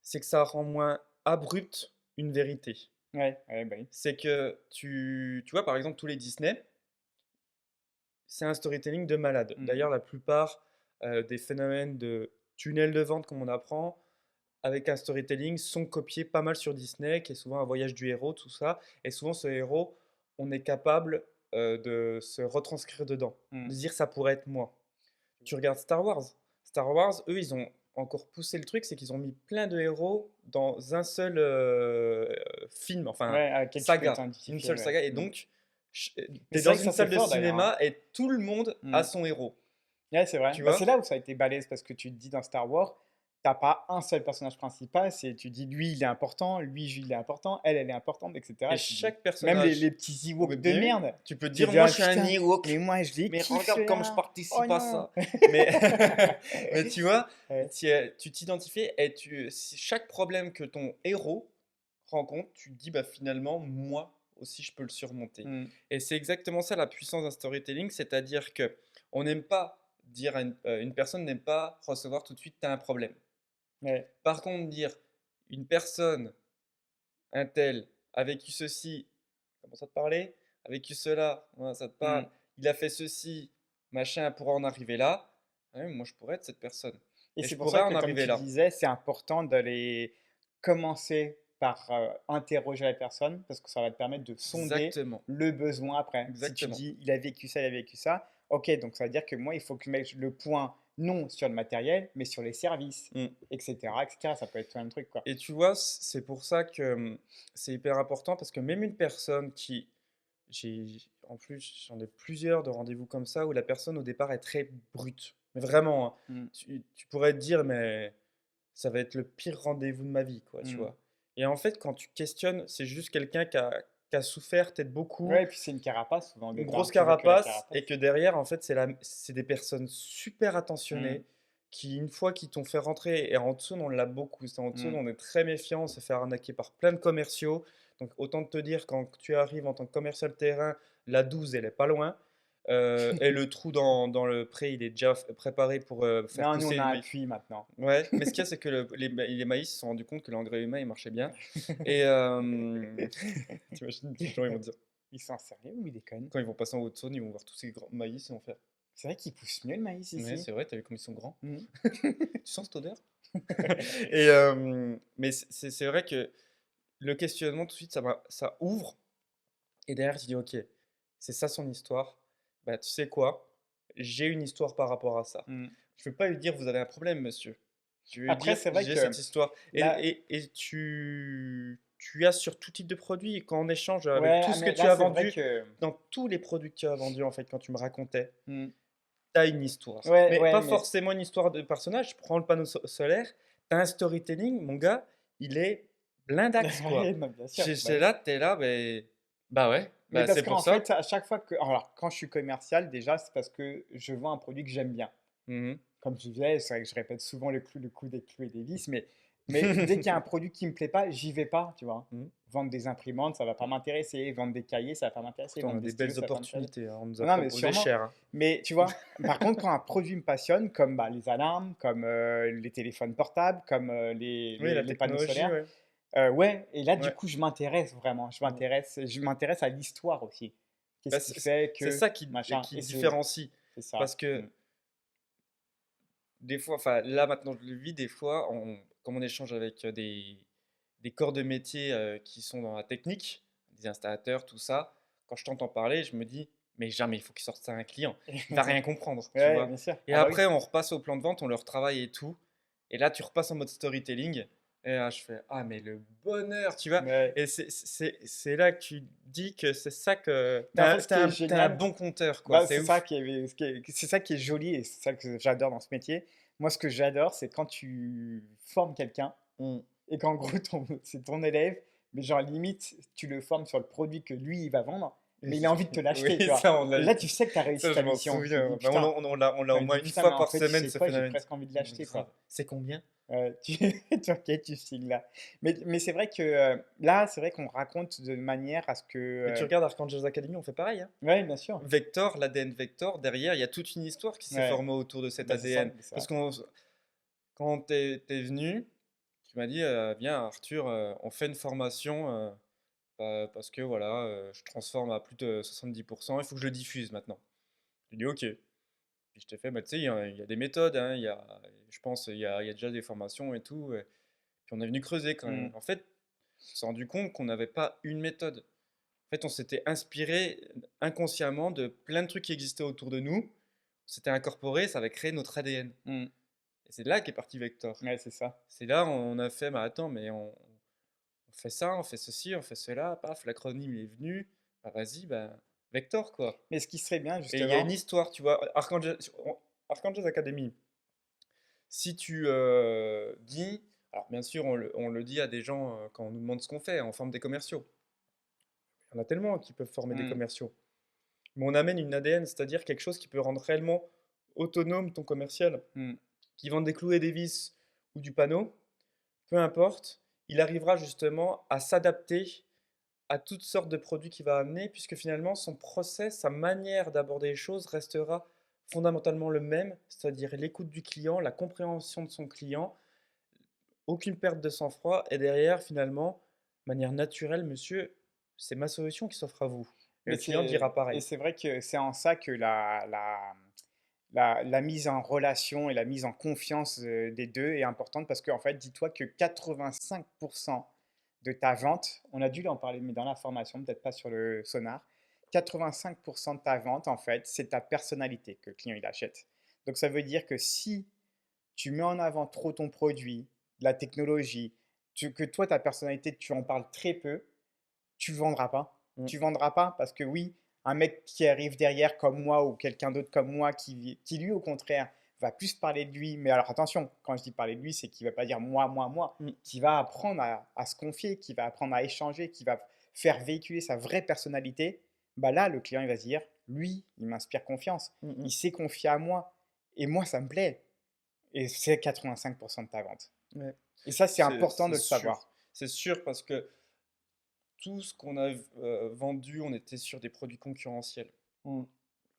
c'est que ça rend moins abrupte une vérité. Ouais, ouais, bah, oui. C'est que tu vois, par exemple, tous les Disney, c'est un storytelling de malade. Mmh. D'ailleurs, la plupart des phénomènes de tunnel de vente, comme on apprend, avec un storytelling, sont copiés pas mal sur Disney, qui est souvent un voyage du héros, tout ça. Et souvent, ce héros, on est capable de se retranscrire dedans, Mmh. de dire ça pourrait être moi. Tu regardes Star Wars. Star Wars, eux, ils ont encore poussé le truc, c'est qu'ils ont mis plein de héros dans un seul film, enfin, Ouais, à laquelle tu peux saga, une t'identifier, seule ouais. saga. Et Mmh. donc, tu Mais es c'est dans vrai que une ça, c'est salle de fort d'ailleurs, hein. cinéma et tout le monde a Mmh. son héros. Ouais, c'est vrai. Tu Bah, c'est vois? là où ça a été balèze parce que tu te dis dans Star Wars, t'as pas un seul personnage principal, c'est tu dis lui il est important, lui il est important, elle est importante, et cetera. Et Et tu dis chaque même les personnage, petits ouais, Ewoks de bien oui, merde, tu peux te tu dire, dis: moi «Ah je suis un putain, Ewok, mais moi je les mais kiffe regarde comme je ceux-là. Oh participe à non!» ça. Mais, mais tu vois, Ouais. tu t'identifies et si chaque problème que ton héros rencontre, tu te dis, bah finalement, moi aussi je peux le surmonter. Mmh. Et c'est exactement ça la puissance d'un storytelling, c'est-à-dire que on n'aime pas dire à une personne n'aime pas recevoir tout de suite, tu as un problème. Ouais. Par contre, dire une personne, un tel, a vécu ceci, commence à te parler, a vécu cela, ouais, ça te Mmh. parle, il a fait ceci, machin, pour en arriver là, ah oui, moi je pourrais être cette personne. Et Et c'est je pour pourrais ça que, en comme arriver tu là. disais, c'est important d'aller commencer par interroger la personne parce que ça va te permettre de sonder Exactement, le besoin après. Si tu exactement. dis, il a vécu ça, il a vécu ça, ok, donc ça veut dire que moi, il faut que je mette le point non sur le matériel, mais sur les services, Mm. etc., etc. Ça peut être un truc, quoi. Et tu vois, c'est pour ça que c'est hyper important parce que même une personne qui, en plus, j'en ai plusieurs de rendez-vous comme ça où la personne au départ est très brute. Mais vraiment, hein, Mm, tu pourrais te dire, mais ça va être le pire rendez-vous de ma vie, quoi, tu mm. vois. Et en fait, quand tu questionnes, c'est juste quelqu'un qui a souffert peut-être beaucoup, Ouais, et puis c'est une carapace souvent au une grosse départ. Tu vois que la carapace, et carapace. que derrière, en fait, c'est des personnes super Mm, attentionnées qui, une fois qu'ils t'ont fait rentrer, et en dessous, on l'a beaucoup, c'est en dessous, mm. on est très méfiant, on se fait arnaquer par plein de commerciaux. Donc, autant te dire, quand tu arrives en tant que commercial terrain, la 12 elle est pas loin. et le trou dans le pré, il est déjà préparé pour faire Non, nous, pousser on a une un maïs. puits maintenant. Ouais, mais ce qu'il y a, c'est que les maïs se sont rendus compte que l'engrais humain, il marchait bien. Et t'imagines, les gens, ils vont dire, Ils sont sérieux ou ils déconnent? quand ils vont passer en Haute-Saône, ils vont voir tous ces grands maïs, ils vont faire, C'est vrai qu'il pousse mieux le maïs ouais, ici. c'est vrai, t'as vu comme ils sont grands? Mhm. Tu sens cette odeur? Et, mais c'est vrai que le questionnement, tout de suite, ça ouvre. Et derrière, tu dis, ok, c'est ça son histoire. Bah, tu sais quoi? J'ai une histoire par rapport à ça. Mhm. Je ne vais pas lui dire, vous avez un problème, monsieur. Je vais lui Après, dire, c'est vrai j'ai que cette histoire. là, Et tu as sur tout type de produit, et quand on échange avec ouais, tout ah, ce que mais tu là, as c'est vrai vendu, que. dans tous les produits que tu as vendus, en fait, quand tu me racontais, Mhm. tu as une histoire. Ouais, Mais ouais, pas mais. forcément une histoire de personnage. Prends le panneau solaire, tu as un storytelling, mon gars, il est blindax, Ouais, quoi. non, bien sûr. Bah C'est oui. là, tu es là, bah ouais, Mais bah parce c'est pour qu'en ça. fait, à chaque fois que. Alors, quand je suis commercial, déjà, c'est parce que je vends un produit que j'aime bien. Mhm. Comme je disais, c'est vrai que je répète souvent le coup des clous et des vis, mais dès qu'il y a un produit qui me plaît pas, j'y vais pas, tu vois. Mhm. Vendre des imprimantes, ça va pas m'intéresser. Vendre des cahiers, ça va pas m'intéresser. Pourtant, on Vendre a des des stylos, belles ça va pas m'intéresser. opportunités, hein. On nous a Non, mais proposé sûrement. cher, hein. Mais tu vois, par contre, quand un produit me passionne, comme bah, les alarmes, comme les téléphones portables, comme Oui, la les panneaux technologie, solaires, ouais. ouais, et là, du Ouais. coup, je m'intéresse vraiment. Mm. Je m'intéresse à l'histoire aussi. Bah, Qu'est-ce qui fait c'est que, ça machin. qui Et différencie. c'est ça. Parce que des fois, enfin là maintenant je le vis, des fois, comme on échange avec des corps de métier qui sont dans la technique, des installateurs, tout ça, quand je t'entends parler, je me dis, mais jamais il faut qu'il sorte ça à un client. Il va rien comprendre, tu Ouais, vois. bien sûr. Et Ah bah oui. après, on repasse au plan de vente, on leur travaille et tout. Et là, tu repasses en mode storytelling. Et là, je fais, ah, mais le bonheur, tu vois. Ouais. Et c'est là que tu dis que c'est ça que. Mais en fait, ce qui est T'es un génial, bon compteur, quoi. bah, C'est ouf. c'est ça qui est joli et c'est ça que j'adore dans ce métier. Moi, ce que j'adore, c'est quand tu formes quelqu'un Mm. et qu'en gros, c'est ton élève, mais genre limite, tu le formes sur le produit que lui, il va vendre, mais il a envie de te l'acheter, tu Oui, vois. ça, on Et l'a. là, tu sais que tu as réussi Ça, ta je m'en mission. Tu te dis, souviens. Bah, putain, on l'a enfin, au il moins dit, une putain, fois mais en par fait, tu semaine, sais ce quoi, j'ai phénomène. presque envie de l'acheter, Grave. quoi. C'est combien? Tu, ok, tu signes là. Mais c'est vrai que là, c'est vrai qu'on raconte de manière à ce que. Mais tu regardes Arcangels Academy, on fait pareil, hein. Ouais, bien sûr. Vector, l'ADN Vector, derrière, il y a toute une histoire qui s'est Ouais, formée autour de cet bah, c'est ça, ADN. c'est Parce ça. que quand t'es venu, tu m'as dit, viens Arthur, on fait une formation parce que voilà, je transforme à plus de 70%, il faut que je le diffuse maintenant. J'ai dit ok. Puis je t'ai fait, bah, tu sais, il y a des méthodes, hein, je pense, il y a déjà des formations et tout. Puis on est venu creuser quand même. Mm. En fait, on s'est rendu compte qu'on n'avait pas une méthode. En fait, on s'était inspiré inconsciemment de plein de trucs qui existaient autour de nous. On s'était incorporé, ça avait créé notre ADN. Mm. Et c'est là qu'est parti Vector. Ouais, c'est ça. C'est là on a fait, bah attends, mais on fait ça, on fait ceci, on fait cela, paf, l'acronyme il est venu. Bah vas-y, bah Vector quoi. Mais ce qui serait bien, Et il y a une justement, histoire, tu vois. Archangels Academy, si tu dis, alors bien sûr on le dit à des gens quand on nous demande ce qu'on fait, on forme des commerciaux. Il y en a tellement qui peuvent former des mm, commerciaux. Mais on amène une ADN, c'est-à-dire quelque chose qui peut rendre réellement autonome ton commercial, mm, qui vend des clous et des vis ou du panneau, peu importe, il arrivera justement à s'adapter à toutes sortes de produits qu'il va amener, puisque finalement son process, sa manière d'aborder les choses restera fondamentalement le même, c'est-à-dire l'écoute du client, la compréhension de son client, aucune perte de sang-froid, et derrière finalement, de manière naturelle, monsieur, c'est ma solution qui s'offre à vous. Et mais le client dira pareil. c'est vrai que c'est en ça que la mise en relation et la mise en confiance des deux est importante parce qu'en fait, dis-toi que 85% de ta vente, on a dû en parler, mais dans la formation, peut-être pas sur le sonar, 85% de ta vente, en fait, c'est ta personnalité que le client il achète. Donc ça veut dire que si tu mets en avant trop ton produit, la technologie, que toi, ta personnalité, tu en parles très peu, tu ne vendras pas. Mm. Tu vendras pas parce que oui, un mec qui arrive derrière comme moi ou quelqu'un d'autre comme moi qui lui, au contraire, va plus parler de lui. Mais alors attention, quand je dis parler de lui, c'est qu'il ne va pas dire moi, Mm. qui va apprendre à se confier, qui va apprendre à échanger, qui va faire véhiculer sa vraie personnalité. Bah là, le client, il va se dire, lui, il m'inspire confiance. Mm, mm. Il s'est confié à moi. Et moi, ça me plaît. Et c'est 85% de ta vente. Ouais. Et ça, c'est important C'est de le sûr. savoir. C'est sûr parce que tout ce qu'on a vendu, on était sur des produits concurrentiels. Mm.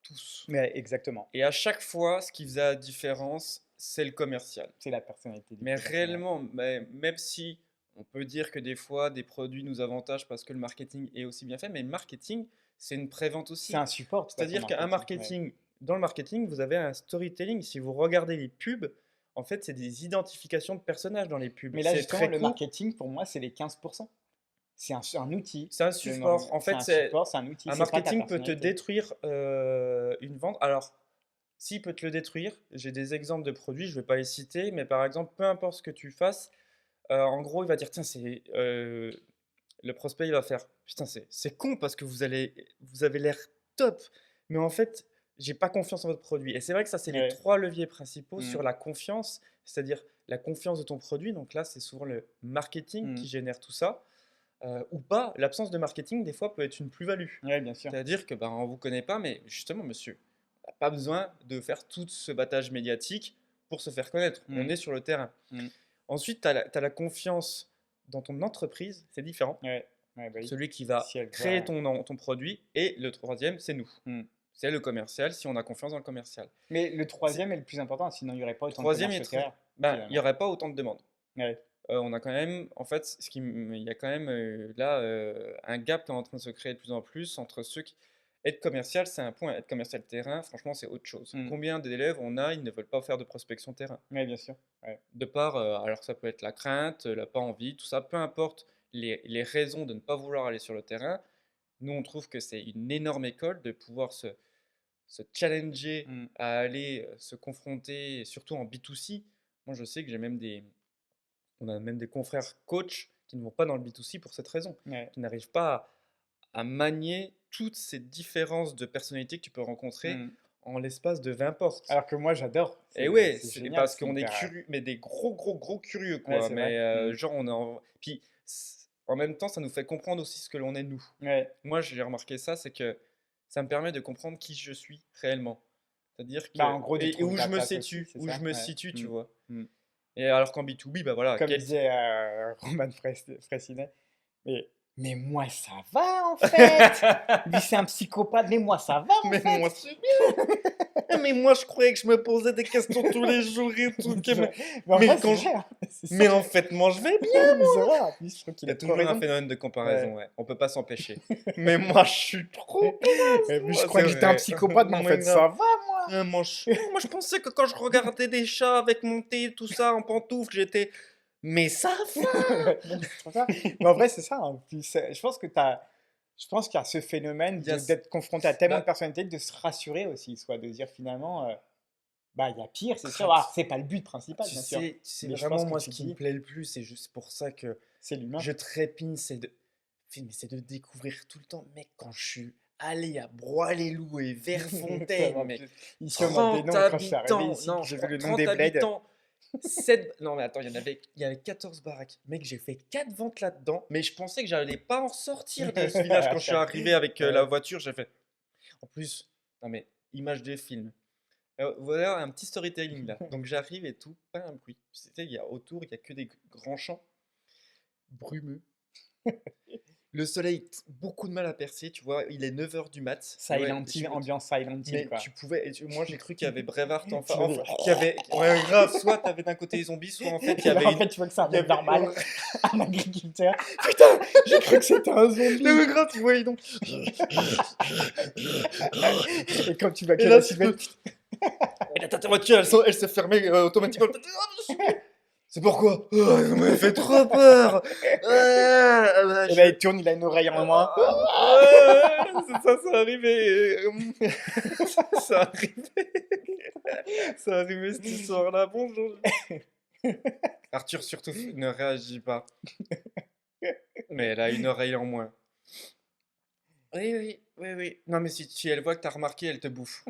tous. Ouais, exactement. Et à chaque fois, ce qui faisait la différence, c'est le commercial. C'est la personnalité du Mais commerçant, ouais. réellement, même si on peut dire que des fois, des produits nous avantagent parce que le marketing est aussi bien fait, mais le marketing, c'est une prévente C'est aussi. un support, tout à fait, C'est-à-dire qu'un marketing, ouais. marketing, dans le marketing, vous avez un storytelling. Si vous regardez les pubs, en fait, c'est des identifications de personnages dans les pubs. Mais là, C'est justement, très le court, marketing, pour moi, c'est les 15%. C'est un outil. c'est un support. En C'est fait, un support, c'est un outil, un c'est pas ta marketing peut te personnalité. détruire une vente. Alors, s'il peut te le détruire, j'ai des exemples de produits, je ne vais pas les citer, mais par exemple, peu importe ce que tu fasses, en gros, il va dire, tiens, le prospect, il va faire, putain, c'est con parce que vous avez l'air top, mais en fait, j'ai pas confiance en votre produit. Et c'est vrai que ça, c'est les Ouais. trois leviers principaux Mm, sur la confiance, c'est-à-dire la confiance de ton produit. Donc là, c'est souvent le marketing qui mm. génère tout ça. Ou pas, l'absence de marketing, des fois, peut être une plus-value. Ouais, bien sûr. C'est-à-dire que ben, on vous connaît pas, mais justement, monsieur, on n'a pas besoin de faire tout ce battage médiatique pour se faire connaître. On Mm, est sur le terrain. mm. Ensuite, tu as la confiance dans ton entreprise, c'est différent. Ouais, ouais, bah oui. Celui qui va Si elle créer voit. ton produit. Et le troisième, c'est nous. Mm. C'est le commercial, si on a confiance dans le commercial. Mais le C'est- troisième est le plus important, sinon il n'y aurait pas Le autant de troisième est commerciaux très... derrière, Ben, il n'y finalement. aurait pas autant de demandes. Ouais. On a quand même, en fait, il y a quand même là un gap qui est en train de se créer de plus en plus entre ceux qui... Être commercial, c'est un point. Être commercial terrain, franchement, c'est autre chose. Mm. Combien d'élèves on a, ils ne veulent pas faire de prospection terrain? Ouais, bien sûr. Ouais. De par, alors ça peut être la crainte, la pas envie, tout ça, peu importe les raisons de ne pas vouloir aller sur le terrain. Nous, on trouve que c'est une énorme école de pouvoir se challenger Mm. à aller se confronter, et surtout en B2C. Moi, je sais que on a même des confrères coachs qui ne vont pas dans le B2C pour cette raison, Ouais. qui n'arrivent pas à manier toutes ces différences de personnalité que tu peux rencontrer Mm. en l'espace de 20 portes. Alors que moi, j'adore. Et ouais, C'est c'est génial, parce c'est qu'on est hyper. curieux, mais des gros curieux, Ouais, quoi. c'est vrai. Mais Mm. genre, on est en... Puis, en même temps, ça nous fait comprendre aussi ce que l'on est nous. Ouais. Moi, j'ai remarqué ça, c'est que ça me permet de comprendre qui je suis réellement. C'est-à-dire Bah, que... en gros, de Et trouver où ta je me place aussi, situe, c'est où je ça. me Ouais. situe, tu Mm. vois. Mm. Et alors qu'en B2B, bah voilà, Comme quel... disait Roman Fressinet, mais moi ça va en fait. Lui c'est un psychopathe, mais moi ça va en Mais fait. moi, c'est bien. Mais moi, je croyais que je me posais des questions tous les jours et tout. Mais en Mais vrai, quand c'est je... vrai, hein. C'est ça. Mais en fait, moi, je vais bien. Mais c'est vrai, en plus, je trouve Il qu'il y a a trop toujours un raison. phénomène de comparaison, Ouais. ouais. On peut pas s'empêcher. Mais moi, je suis trop... Et puis, je Ouais, crois c'est que j'étais un vrai. psychopathe, mais en Mais fait grave. ça va moi. Moi, je pensais que quand je regardais des chats avec mon thé, tout ça, en pantoufles, j'étais... Mais ça va! Ouais, non, c'est trop ça. Mais en vrai c'est ça, hein. Puis je pense que je pense qu'il y a ce phénomène Il y a... d'être confronté à tellement de Bah, personnalités, de se rassurer aussi, soit de dire finalement, bah il y a pire, c'est sûr. crati- Ah, c'est pas le but principal, bien sûr. tu sais Mais je vraiment, pense que moi, tu ce qui me dis, plaît le plus, c'est juste pour ça que c'est l'humain. je trépigne, c'est de découvrir tout le temps. Mec, quand je suis allé à Bois-les-Loups et Verfontaine, mec, Ici, on a des 30 noms quand je suis arrivé habitants, ici, non, que je j'ai vu crois le nom 30 des bleds. habitants, 7... Non, mais attends, il y avait 14 baraques. Mec, j'ai fait 4 ventes là-dedans, mais je pensais que j'allais pas en sortir de ce village quand je suis arrivé avec la Ouais. voiture. J'ai fait... En plus, non mais, image de film. Voilà un petit storytelling là. Donc j'arrive et tout, pas un bruit. C'était, autour, il y a que des grands champs brumeux. Le soleil, beaucoup de mal à percer, tu vois. Il est 9 h du mat. Ouais, Silent Hill, ambiance Silent Hill, mais quoi. tu pouvais. Moi, j'ai cru qu'il y avait Braveheart Tu veux dire, qu'il y avait. Ouais, grave. Soit t'avais d'un côté les zombies, soit en fait il y avait en une. fait, tu vois que c'est un Il y mec avait... normal, un agriculteur. Putain, j'ai cru que c'était un zombie. Non, mais grave, tu vois, donc. Et quand tu vois Et que là, la tu peux. silhouette, Et là, ta voiture, elle s'est fermée automatiquement. C'est pourquoi? Oh, ça m'a fait trop peur. et là, il tourne, il a une oreille en moins. Ça arrivé. Ça arrivé. Ça arrivé cette histoire-là. Bonjour. Arthur, surtout, ne réagis pas. Mais elle a une oreille en moins. Oui. Non, mais si elle voit que t'as remarqué, elle te bouffe.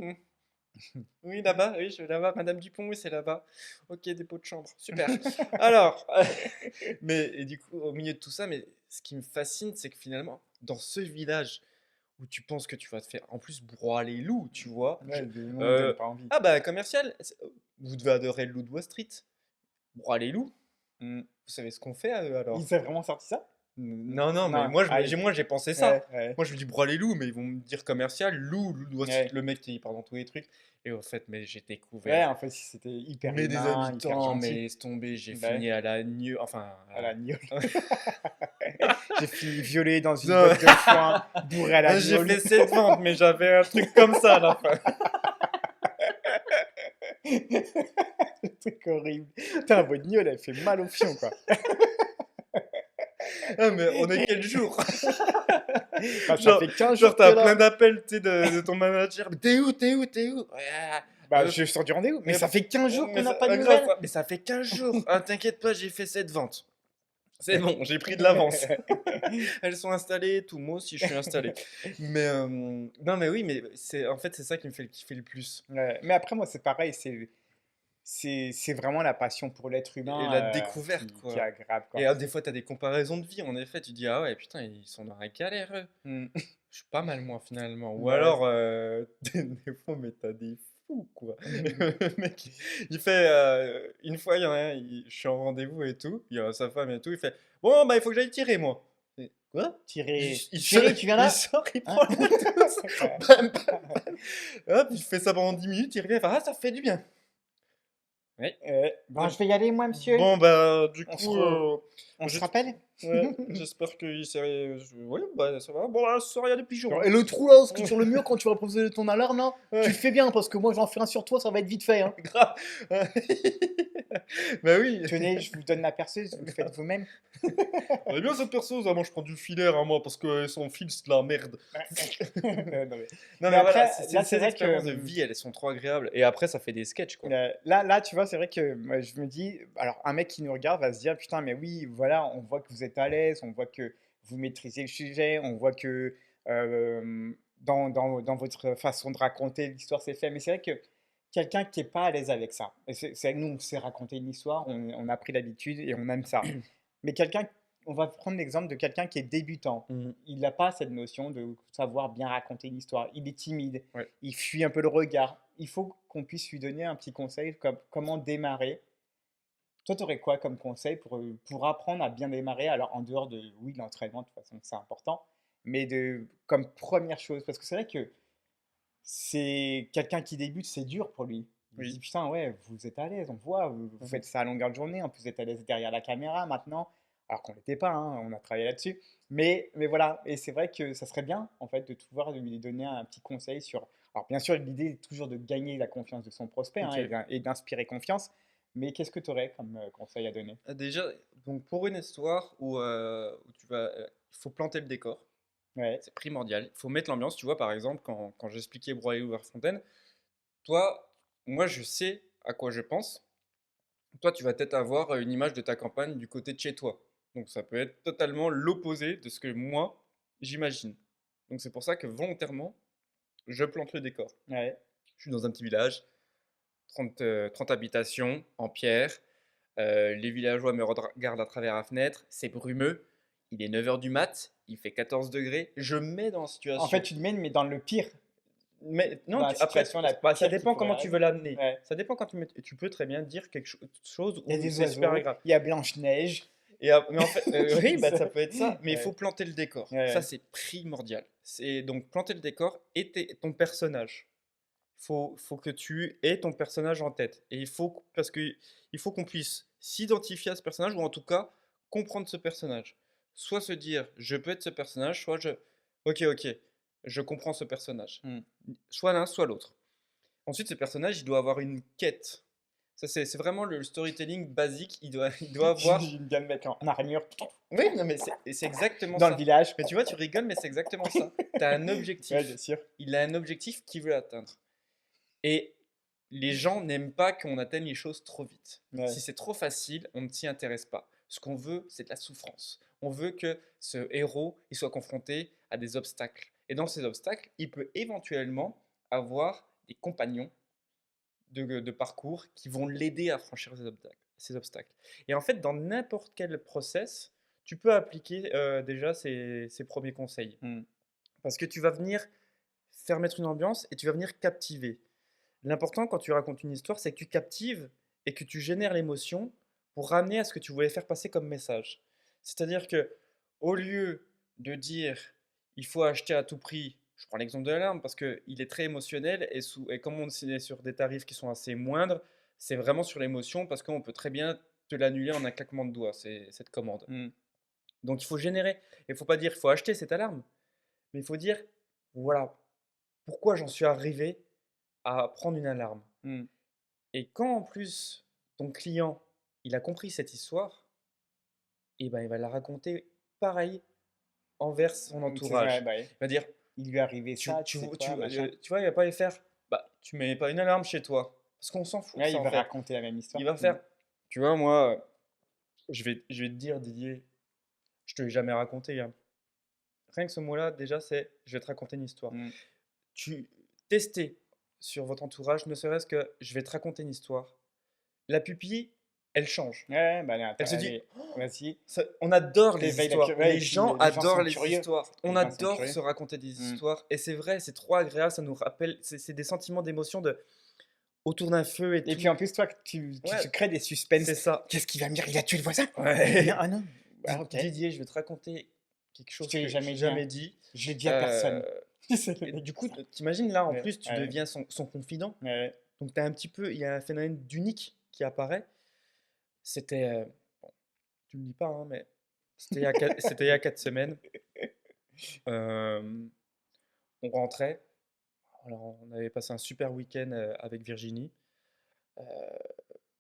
Oui, là-bas, oui, je vais là-bas. Madame Dupont, oui, c'est là-bas. Ok, dépôt de chambre. Super. Alors, mais et du coup, au milieu de tout ça, mais ce qui me fascine, c'est que finalement, dans ce village où tu penses que tu vas te faire, en plus, broie les loups, tu vois. Ouais, le nom ne donne pas envie. Ah bah, commercial, vous devez adorer le loup de Wall Street. Broie les loups. Vous savez ce qu'on fait à eux alors? Il s'est vraiment sorti ça? Non, non, mais Non, moi, aïe. j'ai pensé ça. Ouais, ouais, Moi, je me dis Bras les loups, mais ils vont me dire commercial. Loup doit ouais. être le mec qui parle dans tous les trucs. Et au fait, mais j'ai découvert. Ouais, en fait, c'était hyper Mais des humain, hyper habitants, mais gentil. laisse tomber, j'ai Bah ouais, fini à la gneu. Enfin, à la gnôle. à- J'ai fini violé dans une Non, botte de foin, bourré à la j'ai gnôle. fait 7 ventes, mais j'avais un truc comme ça à la fin. Le truc horrible. Putain, votre gnôle, elle fait mal au fion, quoi. Ah, mais on est quel jour? Bah, ça Genre, fait 15 genre jours que t'as là. plein d'appels, tu sais, de ton manager. Mais t'es où, t'es où, t'es où? Ouais, Bah, euh, je sors du rendez-vous. Mais mais, ça fait 15 jours qu'on mais n'a ça, pas de grave, nouvelles. mais ça fait 15 jours. Ah, t'inquiète pas, j'ai fait 7 ventes. C'est bon, j'ai pris de l'avance. Elles sont installées, tout. Moi aussi, je suis installé. Mais non, mais oui, mais c'est en fait c'est ça qui me fait kiffer le plus. Ouais, mais après, moi, c'est pareil. C'est vraiment la passion pour l'être Et humain la découverte, qui est quoi. agréable, Et quoi. des fois, t'as des comparaisons de vie. En effet, tu dis ah ouais, putain, ils sont dans la galère, eux. Mm. Je suis pas mal moi finalement. Ou Ouais. alors, des fois, mais t'as des fous quoi. Le mec, il fait, une fois, il y en a un, je suis en rendez-vous et tout, il y a sa femme et tout, il fait, bon, bah il faut que j'aille tirer moi. Et, quoi? Thierry, Il Thierry, tu viens il là? sort, il Hein? prend le tous, bam, bam, hop, il fait ça pendant 10 minutes, il revient, il fait, ah, ça fait du bien. Oui. Bon, je vais y aller, moi, monsieur. Bon, bah, du On se, coup, re- on se j'ai- rappelle? ouais, j'espère qu'il s'est. Oui, bah, ça va. Bon, là, ce soir, il y a des pigeons. Genre, Hein. et le trou là, inscrit sur le mur quand tu vas poser ton alarme là, tu Ouais. le fais bien parce que moi j'en fais un sur toi, ça va être vite fait. Hein. Grave. Bah oui. Tenez, je vous donne la perceuse, vous le faites vous-même. On est bien cette perceuse. Ah, moi, je prends du filaire, hein, moi, parce que son fil, c'est de la merde. Non, Non, mais mais voilà, après, là c'est ces vrai que expériences de vie, elles sont trop agréables. Et après, ça fait des sketchs, quoi. là, tu vois, c'est vrai que moi, je me dis, alors un mec qui nous regarde va se dire, putain, mais oui, voilà, on voit que vous êtes à l'aise, on voit que vous maîtrisez le sujet, on voit que dans votre façon de raconter l'histoire, c'est fait. Mais c'est vrai que quelqu'un qui n'est pas à l'aise avec ça, et c'est vrai que nous, on sait raconter une histoire, on a pris l'habitude et on aime ça. Mais quelqu'un, on va prendre l'exemple de quelqu'un qui est débutant. Mhm. Il n'a pas cette notion de savoir bien raconter une histoire. Il est timide, Ouais. il fuit un peu le regard. Il faut qu'on puisse lui donner un petit conseil comme comment démarrer. Toi, tu aurais quoi comme conseil pour apprendre à bien démarrer? Alors, en dehors de, oui, l'entraînement, de toute façon, c'est important, mais comme première chose, parce que c'est vrai que c'est quelqu'un qui débute, c'est dur pour lui. Il se dit, Oui. putain, ouais, vous êtes à l'aise, on voit, vous Mhm. faites ça à longueur de journée, en plus vous êtes à l'aise derrière la caméra maintenant, alors qu'on n'était pas, hein, on a travaillé là-dessus. Mais voilà, et c'est vrai que ça serait bien, en fait, de pouvoir lui donner un petit conseil sur... Alors, bien sûr, l'idée est toujours de gagner la confiance de son prospect hein, Ok. et d'inspirer confiance, mais qu'est-ce que tu aurais comme conseil à donner? Déjà, donc pour une histoire où tu vas, il faut planter le décor. Ouais, C'est primordial. Il faut mettre l'ambiance. Tu vois, par exemple, quand j'expliquais Broyé ou Verfontaine, toi, moi, je sais à quoi je pense. Toi, tu vas peut-être avoir une image de ta campagne du côté de chez toi. Donc, ça peut être totalement l'opposé de ce que moi, j'imagine. Donc, c'est pour ça que volontairement, je plante le décor. ouais. Je suis dans un petit village, 30 habitations en pierre. Les villageois me regardent à travers la fenêtre. C'est brumeux. Il est 9 heures du mat. Il fait 14 degrés. Je me mets dans la En fait, situation. tu te mets, mais dans le pire, Mais non, dans la après, situation la bah, ça pire qui dépend pourrait comment tu veux arriver. l'amener. Ouais. Ça dépend quand tu peux très bien dire quelque chose Il y a où des c'est super oiseaux, agréable. il y a Blanche-Neige. Mais en fait, oui, bah, ça peut être ça, mais il faut Ouais, planter le décor. Ça, ouais, c'est primordial. C'est donc planter le décor et ton personnage. Faut que tu aies ton personnage en tête. Et parce que il faut qu'on puisse s'identifier à ce personnage ou en tout cas comprendre ce personnage. Soit se dire, je peux être ce personnage, soit ok, je comprends ce personnage. mm. Soit l'un, soit l'autre. Ensuite, ce personnage, il doit avoir une quête. Ça, c'est vraiment le storytelling basique. Il doit avoir. J'imagine bien le mec en armure Oui, non, mais c'est exactement dans le ça. village. Mais tu vois, tu rigoles, mais c'est exactement ça. Tu as un Ouais, bien objectif. sûr. Il a un objectif qu'il veut atteindre. Et les gens n'aiment pas qu'on atteigne les choses trop vite. Ouais. Si c'est trop facile, on ne s'y intéresse pas. Ce qu'on veut, c'est de la souffrance. On veut que ce héros il soit confronté à des obstacles. Et dans ces obstacles, il peut éventuellement avoir des compagnons de parcours qui vont l'aider à franchir ces obstacles. Et en fait, dans n'importe quel process, tu peux appliquer déjà ces premiers conseils. Mm. Parce que tu vas venir faire mettre une ambiance et tu vas venir captiver. L'important quand tu racontes une histoire, c'est que tu captives et que tu génères l'émotion pour ramener à ce que tu voulais faire passer comme message. C'est-à-dire que au lieu de dire il faut acheter à tout prix, je prends l'exemple de l'alarme parce qu'il est très émotionnel et comme on est sur des tarifs qui sont assez moindres, c'est vraiment sur l'émotion parce qu'on peut très bien te l'annuler en un claquement de doigts, cette commande. Mmh. Donc il faut générer. Il ne faut pas dire il faut acheter cette alarme, mais il faut dire voilà pourquoi j'en suis arrivé à prendre une alarme. Mmh. Et quand en plus ton client il a compris cette histoire, et ben il va la raconter pareil envers son C'est ça, ouais, entourage. bah, oui. Il va dire Il lui est arrivé ça, tu sais quoi, machin. tu vois, il va pas y faire bah tu mets pas une alarme chez toi parce qu'on s'en fout de Ouais, ça il en va fait. raconter la même Il histoire. va faire tu vois moi je vais te dire Didier, je te l'ai jamais raconté hein. Rien que ce mot-là déjà c'est je vais te raconter une histoire. Mmh. Tu tester sur votre entourage, ne serait-ce que je vais te raconter une histoire. La pupille, elle change. Ouais, ouais, bah, allez, Elle attends, se dit allez, vas-y, on adore tu les éveilles la histoires. ouais et Les puis gens les gens adorent sont les curieux. histoires. On Les gens sont adore curieux. se raconter des Mmh. histoires. Et c'est vrai, c'est trop agréable. Ça nous rappelle, c'est des sentiments d'émotion autour d'un feu et Et puis tout. en plus, toi, tu Ouais, te crées des suspens. c'est ça. Qu'est-ce qu'il va me dire? Il a tué le voisin? Eh bien, Ouais. ah non, ah OK. Didier, je vais te raconter quelque Je chose te l'ai que jamais j'ai dit, hein. jamais dit. Je l'ai dit à Euh, personne. C'est le et mec du qui coup, dit ça. t'imagines là, en Ouais, plus, tu ouais, deviens son confident. ouais. Donc, t'as un petit peu, il y a un phénomène d'unique qui apparaît. C'était, bon, tu me dis pas, hein, mais c'était il y a 4 semaines. Euh, on rentrait. Alors, on avait passé un super week-end avec Virginie. Euh,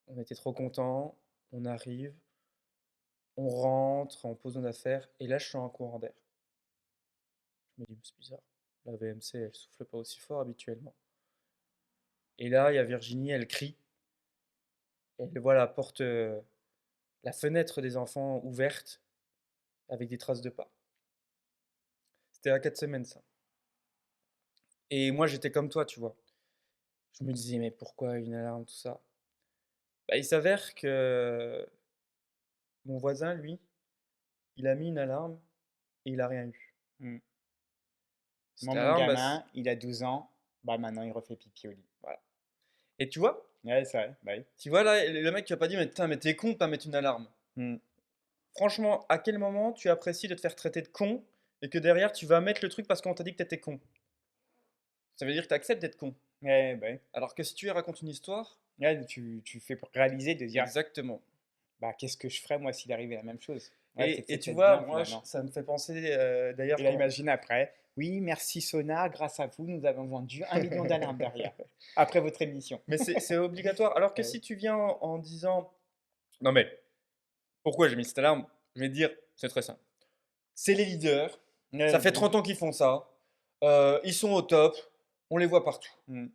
on était trop contents. On arrive, on rentre, on pose nos affaires. Et là, je sens un courant d'air. Je me dis, c'est bizarre. La VMC, elle souffle pas aussi fort habituellement. Et là, il y a Virginie, elle crie. Et elle voit la porte, la fenêtre des enfants ouverte avec des traces de pas. C'était à 4 semaines, ça. Et moi, j'étais comme toi, tu vois. Je me disais, mais pourquoi une alarme, tout ça? Bah, il s'avère que mon voisin, lui, il a mis une alarme et il a rien eu. Mmh. Cette Moi, mon alarme, bah, gamin, il a 12 ans, bah, maintenant, il refait pipi au lit. voilà. Et Ouais, c'est vrai, bah, oui. tu vois là, le mec qui a pas dit, mais putain, mais t'es con de pas mettre une alarme. Mmh. Franchement, à quel moment tu apprécies de te faire traiter de con et que derrière tu vas mettre le truc parce qu'on t'a dit que t'étais con? Ça veut dire que t'acceptes d'être con. Ouais, bah, oui. Alors que si tu lui racontes une histoire, Ouais, tu fais pour réaliser de dire: exactement. «Bah, qu'est-ce que je ferais moi s'il arrivait la même chose?» Ouais, c'est Et tu peut-être vois, bien moi, finalement. ça me fait penser d'ailleurs Et là, quand. imagine après: «Oui, merci Sonar, grâce à vous, nous avons vendu 1 million d'alarmes derrière, après votre émission». Mais c'est obligatoire. Alors que Ouais. si tu viens en disant, non mais pourquoi j'ai mis cette alarme? Je vais te dire, c'est très simple. C'est les leaders, ça Ouais, fait 30 ans qu'ils font ça, ils sont au top, on les voit partout. mmh.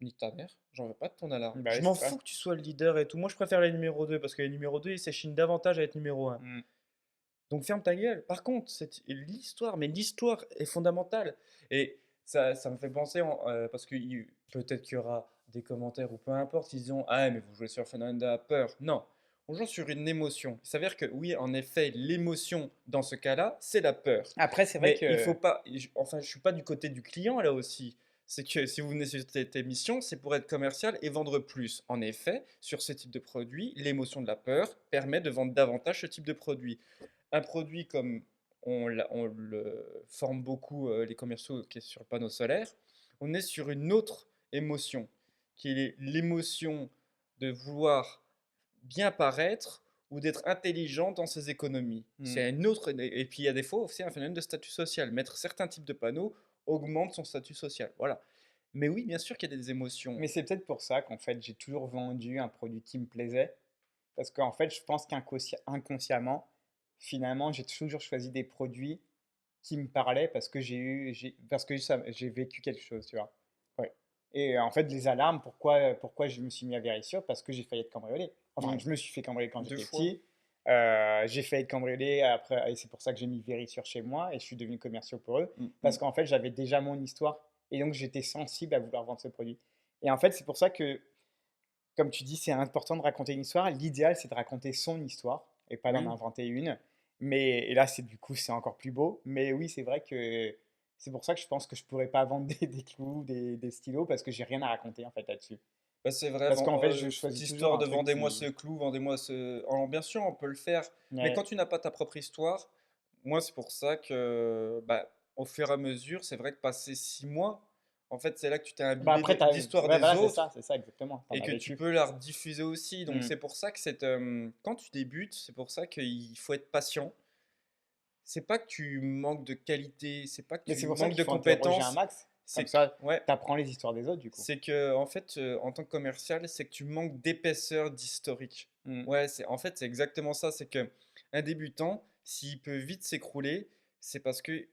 Nique ta mère, j'en veux pas de ton alarme. Bah, Je oui, m'en c'est ça. fous que tu sois le leader et tout. Moi, je préfère les numéro 2 parce que les numéro 2 ils s'échinent davantage à être numéro 1. Mmh. Donc ferme ta gueule. Par contre, c'est l'histoire, mais l'histoire est fondamentale. Et ça me fait penser, parce que peut-être qu'il y aura des commentaires ou peu importe, ils diront ah, mais vous jouez sur le phénomène de la peur. Non, on joue sur une émotion. Il s'avère que oui, en effet, l'émotion dans ce cas-là, c'est la peur. Après, c'est vrai Mais il que faut pas, enfin, je suis pas du côté du client là aussi. C'est que si vous venez sur cette émission, c'est pour être commercial et vendre plus. En effet, sur ce type de produit, l'émotion de la peur permet de vendre davantage ce type de produit. Un produit comme on le forme beaucoup les commerciaux qui est sur le panneau solaire, on est sur une autre émotion, qui est l'émotion de vouloir bien paraître ou d'être intelligent dans ses économies. mmh. C'est une autre, et puis il y a des fois aussi un phénomène de statut social. Mettre certains types de panneaux augmente son statut social. Voilà. Mais oui, bien sûr qu'il y a des émotions. Mais c'est peut-être pour ça qu'en fait, j'ai toujours vendu un produit qui me plaisait. Parce qu'en fait, je pense qu'inconsciemment, finalement, j'ai toujours choisi des produits qui me parlaient parce que parce que j'ai vécu quelque chose, tu vois. Ouais. Et en fait, les alarmes, pourquoi je me suis mis à Vérissure? Parce que j'ai failli être cambriolé. Enfin, Mm. je me suis fait cambrioler quand 2 j'étais fois. petit. J'ai failli être cambriolé après, et c'est pour ça que j'ai mis Vérissure chez moi et je suis devenu commercial pour eux. Mm, Parce mm. qu'en fait, j'avais déjà mon histoire et donc j'étais sensible à vouloir vendre ce produit. Et en fait, c'est pour ça que, comme tu dis, c'est important de raconter une histoire. L'idéal, c'est de raconter son histoire et pas d'en Oui. inventer une. Mais et là, du coup, c'est encore plus beau. Mais oui, c'est vrai que c'est pour ça que je pense que je pourrais pas vendre des clous, des stylos, parce que j'ai rien à raconter en fait là-dessus. Bah, c'est vrai, Parce qu'en fait, je cette choisis toujours histoire un de truc vendez-moi qui. ce clou, vendez-moi ce. Alors, bien sûr, on peut le faire, mais quand Ouais, tu n'as pas ta propre histoire, moi, c'est pour ça que, bah, au fur et à mesure, c'est vrai que passé 6 mois, en fait, c'est là que tu t'es Bah, imbibé après, tu ouais, d'histoires des voilà, autres c'est ça, exactement. Tu en et as que tu vécu. peux la rediffuser aussi. Donc Mmh. c'est pour ça que quand tu débutes, c'est pour ça qu'il faut être patient. C'est pas que tu manques de qualité, c'est pas que Mais c'est tu pour ça manques qu'il de faut interroger un compétences, max. Comme c'est que ça, ouais, tu apprends les histoires des autres, du coup. c'est que en fait, en tant que commercial, c'est que tu manques d'épaisseur d'historique. Mmh. Ouais, c'est exactement ça, c'est que un débutant, s'il peut vite s'écrouler, c'est parce que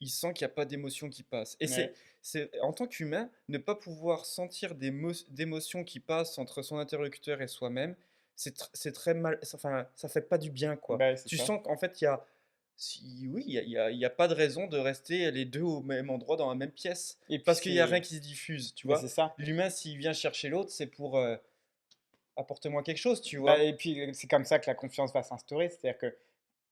il sent qu'il y a pas d'émotion qui passe et Ouais. c'est en tant qu'humain, ne pas pouvoir sentir d'émotions qui passent entre son interlocuteur et soi-même, c'est très mal, enfin, ça fait pas du bien, quoi. Bah, c'est Tu ça. sens qu'en fait, il y a si oui, il y a pas de raison de rester les 2 au même endroit dans la même pièce, Et puis parce qu'il y a rien c'est qui se diffuse, tu bah, vois? c'est ça. L'humain, s'il vient chercher l'autre, c'est pour, «Apporte-moi quelque chose», tu Bah, vois? et puis, c'est comme ça que la confiance va s'instaurer. C'est-à-dire qu'il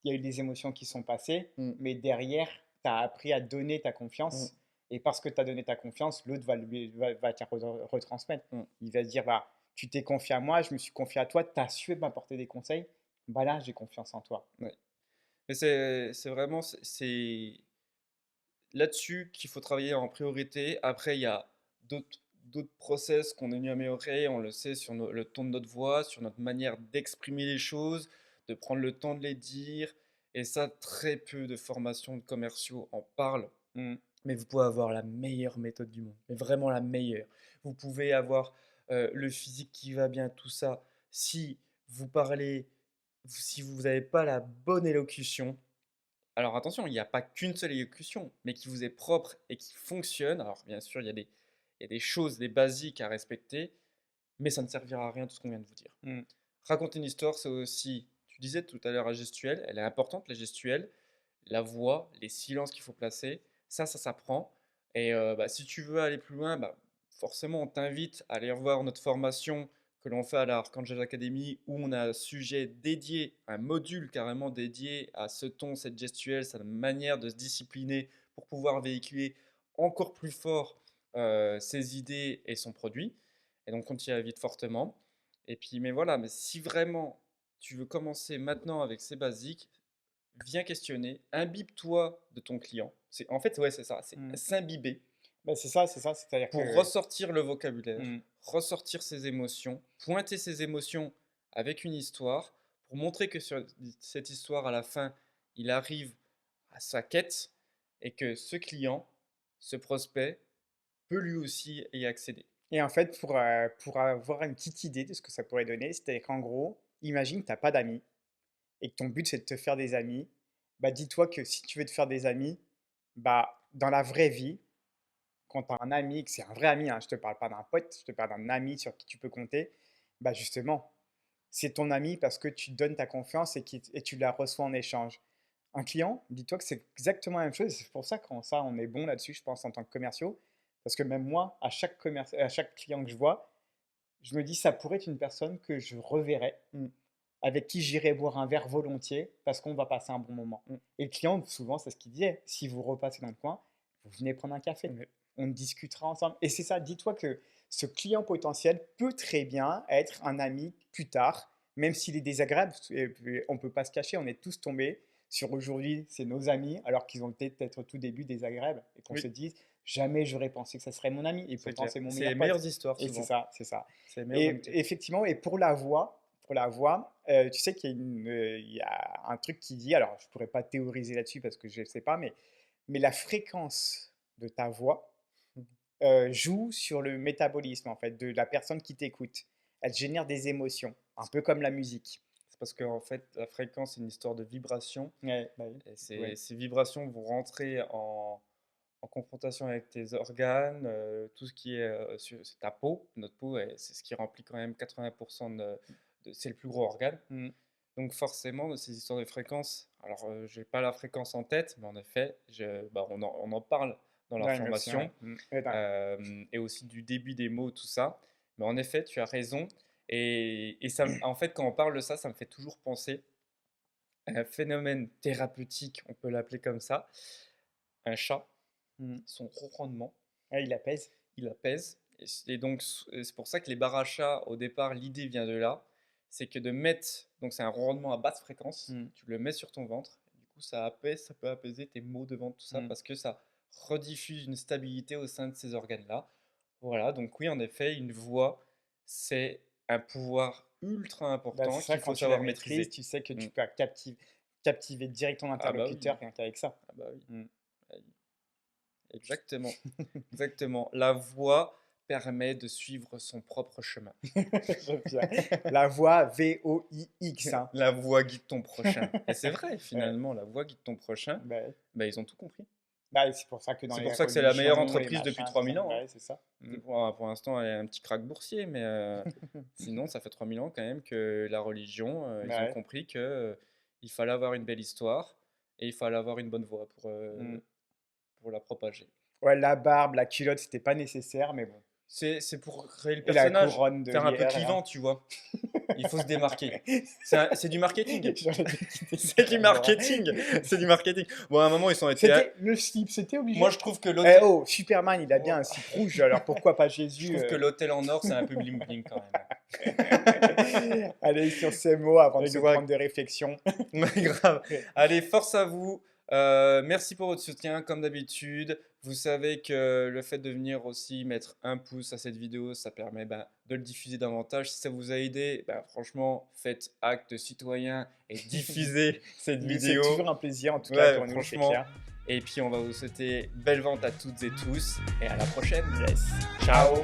y a eu des émotions qui sont passées, Mmh, mais derrière, tu as appris à donner ta mmh, confiance et parce que tu as donné ta confiance, l'autre va te la retransmettre. mmh, Il va se dire: «Bah, tu t'es confié à moi, je me suis confié à toi, tu as su m'apporter des conseils, bah, là, j'ai confiance en toi». ouais. Mais c'est vraiment c'est là-dessus qu'il faut travailler en priorité. Après, il y a d'autres process qu'on est venu améliorer, on le sait, sur le ton de notre voix, sur notre manière d'exprimer les choses, de prendre le temps de les dire. Et ça, très peu de formations de commerciaux en parlent. Mmh. Mais vous pouvez avoir la meilleure méthode du monde, mais vraiment la meilleure. Vous pouvez avoir le physique qui va bien, tout ça. Si vous parlez, si vous n'avez pas la bonne élocution, alors attention, il n'y a pas qu'une seule élocution, mais qui vous est propre et qui fonctionne. Alors bien sûr, il y a des choses, des basiques à respecter, mais ça ne servira à rien tout ce qu'on vient de vous dire. Mmh. Raconter une histoire, c'est aussi, tu disais tout à l'heure, la gestuelle, elle est importante, la gestuelle, la voix, les silences qu'il faut placer, ça s'apprend. Et bah, si tu veux aller plus loin, bah, forcément, on t'invite à aller revoir notre formation que l'on fait à la Archangel Academy, où on a un sujet dédié, un module carrément dédié à ce ton, cette gestuelle, cette manière de se discipliner pour pouvoir véhiculer encore plus fort ses idées et son produit. Et donc, on t'y invite fortement. Et puis, mais voilà, mais si vraiment tu veux commencer maintenant avec ces basiques, viens questionner, imbibe-toi de ton client. En fait, ouais, c'est ça, c'est Mmh. s'imbiber Bah, c'est ça, c'est-à-dire pour que ressortir le vocabulaire, mmh. ressortir ses émotions, pointer ses émotions avec une histoire, pour montrer que sur cette histoire, à la fin, il arrive à sa quête et que ce client, ce prospect, peut lui aussi y accéder. Et en fait, pour avoir une petite idée de ce que ça pourrait donner, c'est-à-dire qu'en gros, imagine que tu as pas d'amis et que ton but, c'est de te faire des amis. Bah, dis-toi que si tu veux te faire des amis, bah, dans la vraie vie, quand tu as un ami, que c'est un vrai ami, hein, je te parle pas d'un pote, je te parle d'un ami sur qui tu peux compter, bah, justement, c'est ton ami parce que tu donnes ta confiance et tu la reçois en échange. Un client, dis-toi que c'est exactement la même chose. C'est pour ça qu'en ça, on est bon là-dessus, je pense, en tant que commerciaux. Parce que même moi, à chaque client que je vois, je me dis, ça pourrait être une personne que je reverrai, Mm, avec qui j'irai boire un verre volontiers, parce qu'on va passer un bon moment. mm, Et le client, souvent, c'est ce qu'il disait. Si vous repassez dans le coin, vous venez prendre un café. ouais, On discutera ensemble. Et c'est ça, dis-toi que ce client potentiel peut très bien être un ami plus tard, même s'il est désagréable. Et puis, on ne peut pas se cacher, on est tous tombés sur aujourd'hui, c'est nos amis, alors qu'ils ont peut-être au tout début désagréables. Et qu'on se oui, dise, jamais j'aurais pensé que ça serait mon ami. Et c'est pourtant, clair. c'est mon C'est meilleur les pote. meilleures histoires Et c'est souvent. ça, c'est ça. C'est les meilleures Et amitiés. effectivement, et pour la voix, tu sais qu'il y a, il y a un truc qui dit, alors je ne pourrais pas théoriser là-dessus parce que je ne sais pas, mais la fréquence de ta voix joue sur le métabolisme en fait de la personne qui t'écoute. Elle génère des émotions, un peu comme la musique. C'est parce qu'en fait, la fréquence, c'est une histoire de vibration. Ouais, bah oui, Et ouais. ces vibrations vont rentrer en confrontation avec tes organes, tout ce qui est c'est ta peau. Notre peau, c'est ce qui remplit quand même 80% c'est le plus gros organe. Mm. Donc forcément, ces histoires de fréquences, alors je n'ai pas la fréquence en tête, mais en effet, bah, on en parle dans la Ouais, mais aussi, formation ouais. Mm. Ouais, et aussi du début des mots, tout ça. Mais en effet, tu as raison. Et ça, en fait, quand on parle de ça, ça me fait toujours penser à un phénomène thérapeutique, on peut l'appeler comme ça. Un chat, mm. son ronronnement, Ouais, il apaise. il apaise. Et donc, c'est pour ça que les bars à chat, au départ, l'idée vient de là. C'est que de mettre, donc c'est un ronronnement à basse fréquence, Mm. tu le mets sur ton ventre. coup, ça peut apaiser tes maux de ventre, tout ça, Mmh. parce que ça rediffuse une stabilité au sein de ces organes-là. Voilà, donc oui, en effet, une voix, c'est un pouvoir ultra Bah, important c'est ça, qu'il quand faut tu la savoir maîtrises, maîtriser. tu sais que Mmh. tu peux captiver direct ton Ah bah interlocuteur oui, rien qu'avec ça. ah bah oui. Mmh. Ah oui. Exactement, exactement. La voix permet de suivre son propre chemin. J'aime bien. La voix VOIX, hein. La voix guide ton prochain. Et c'est vrai, Ouais, finalement, la voix guide ton prochain. bah, ouais. Bah, ils ont tout compris. Bah, et c'est pour ça que dans C'est les pour ça que c'est la meilleure religions, les entreprise depuis machins, tout ça, 3000 ans, bah, hein. ouais, c'est ça. Mmh. Pour l'instant, elle a un petit krach boursier, mais sinon, ça fait 3000 ans quand même que la religion, ils Bah, ont ouais. compris que il fallait avoir une belle histoire et il fallait avoir une bonne voix Mmh. pour la propager. Ouais, la barbe, la culotte, c'était pas nécessaire, mais bon. C'est pour créer le Et la personnage, couronne de faire un peu lierre, là. clivant, tu vois. Il faut se démarquer. C'est du marketing. J'aurais dû quitter C'est du cette endroit. marketing. C'est du marketing. Bon, à un moment, ils sont été. C'était le slip, c'était obligé. Moi, je trouve que Eh l'hôtel. oh, Superman, il a bien un slip rouge, alors pourquoi pas Je Jésus trouve que l'hôtel en or, c'est un peu bling bling quand même. Allez, sur ces mots, avant de se Exact. prendre des réflexions. Ouais, grave. Allez, force à vous. Merci pour votre soutien, comme d'habitude. Vous savez que le fait de venir aussi mettre un pouce à cette vidéo, ça permet de le diffuser davantage. Si ça vous a aidé, franchement, faites acte citoyen et diffusez cette C'est vidéo. toujours un plaisir, en tout cas, Ouais, pour nous, c'est franchement. clair. Et puis, on va vous souhaiter belle vente à toutes et tous. Et à la prochaine. Yes. Ciao.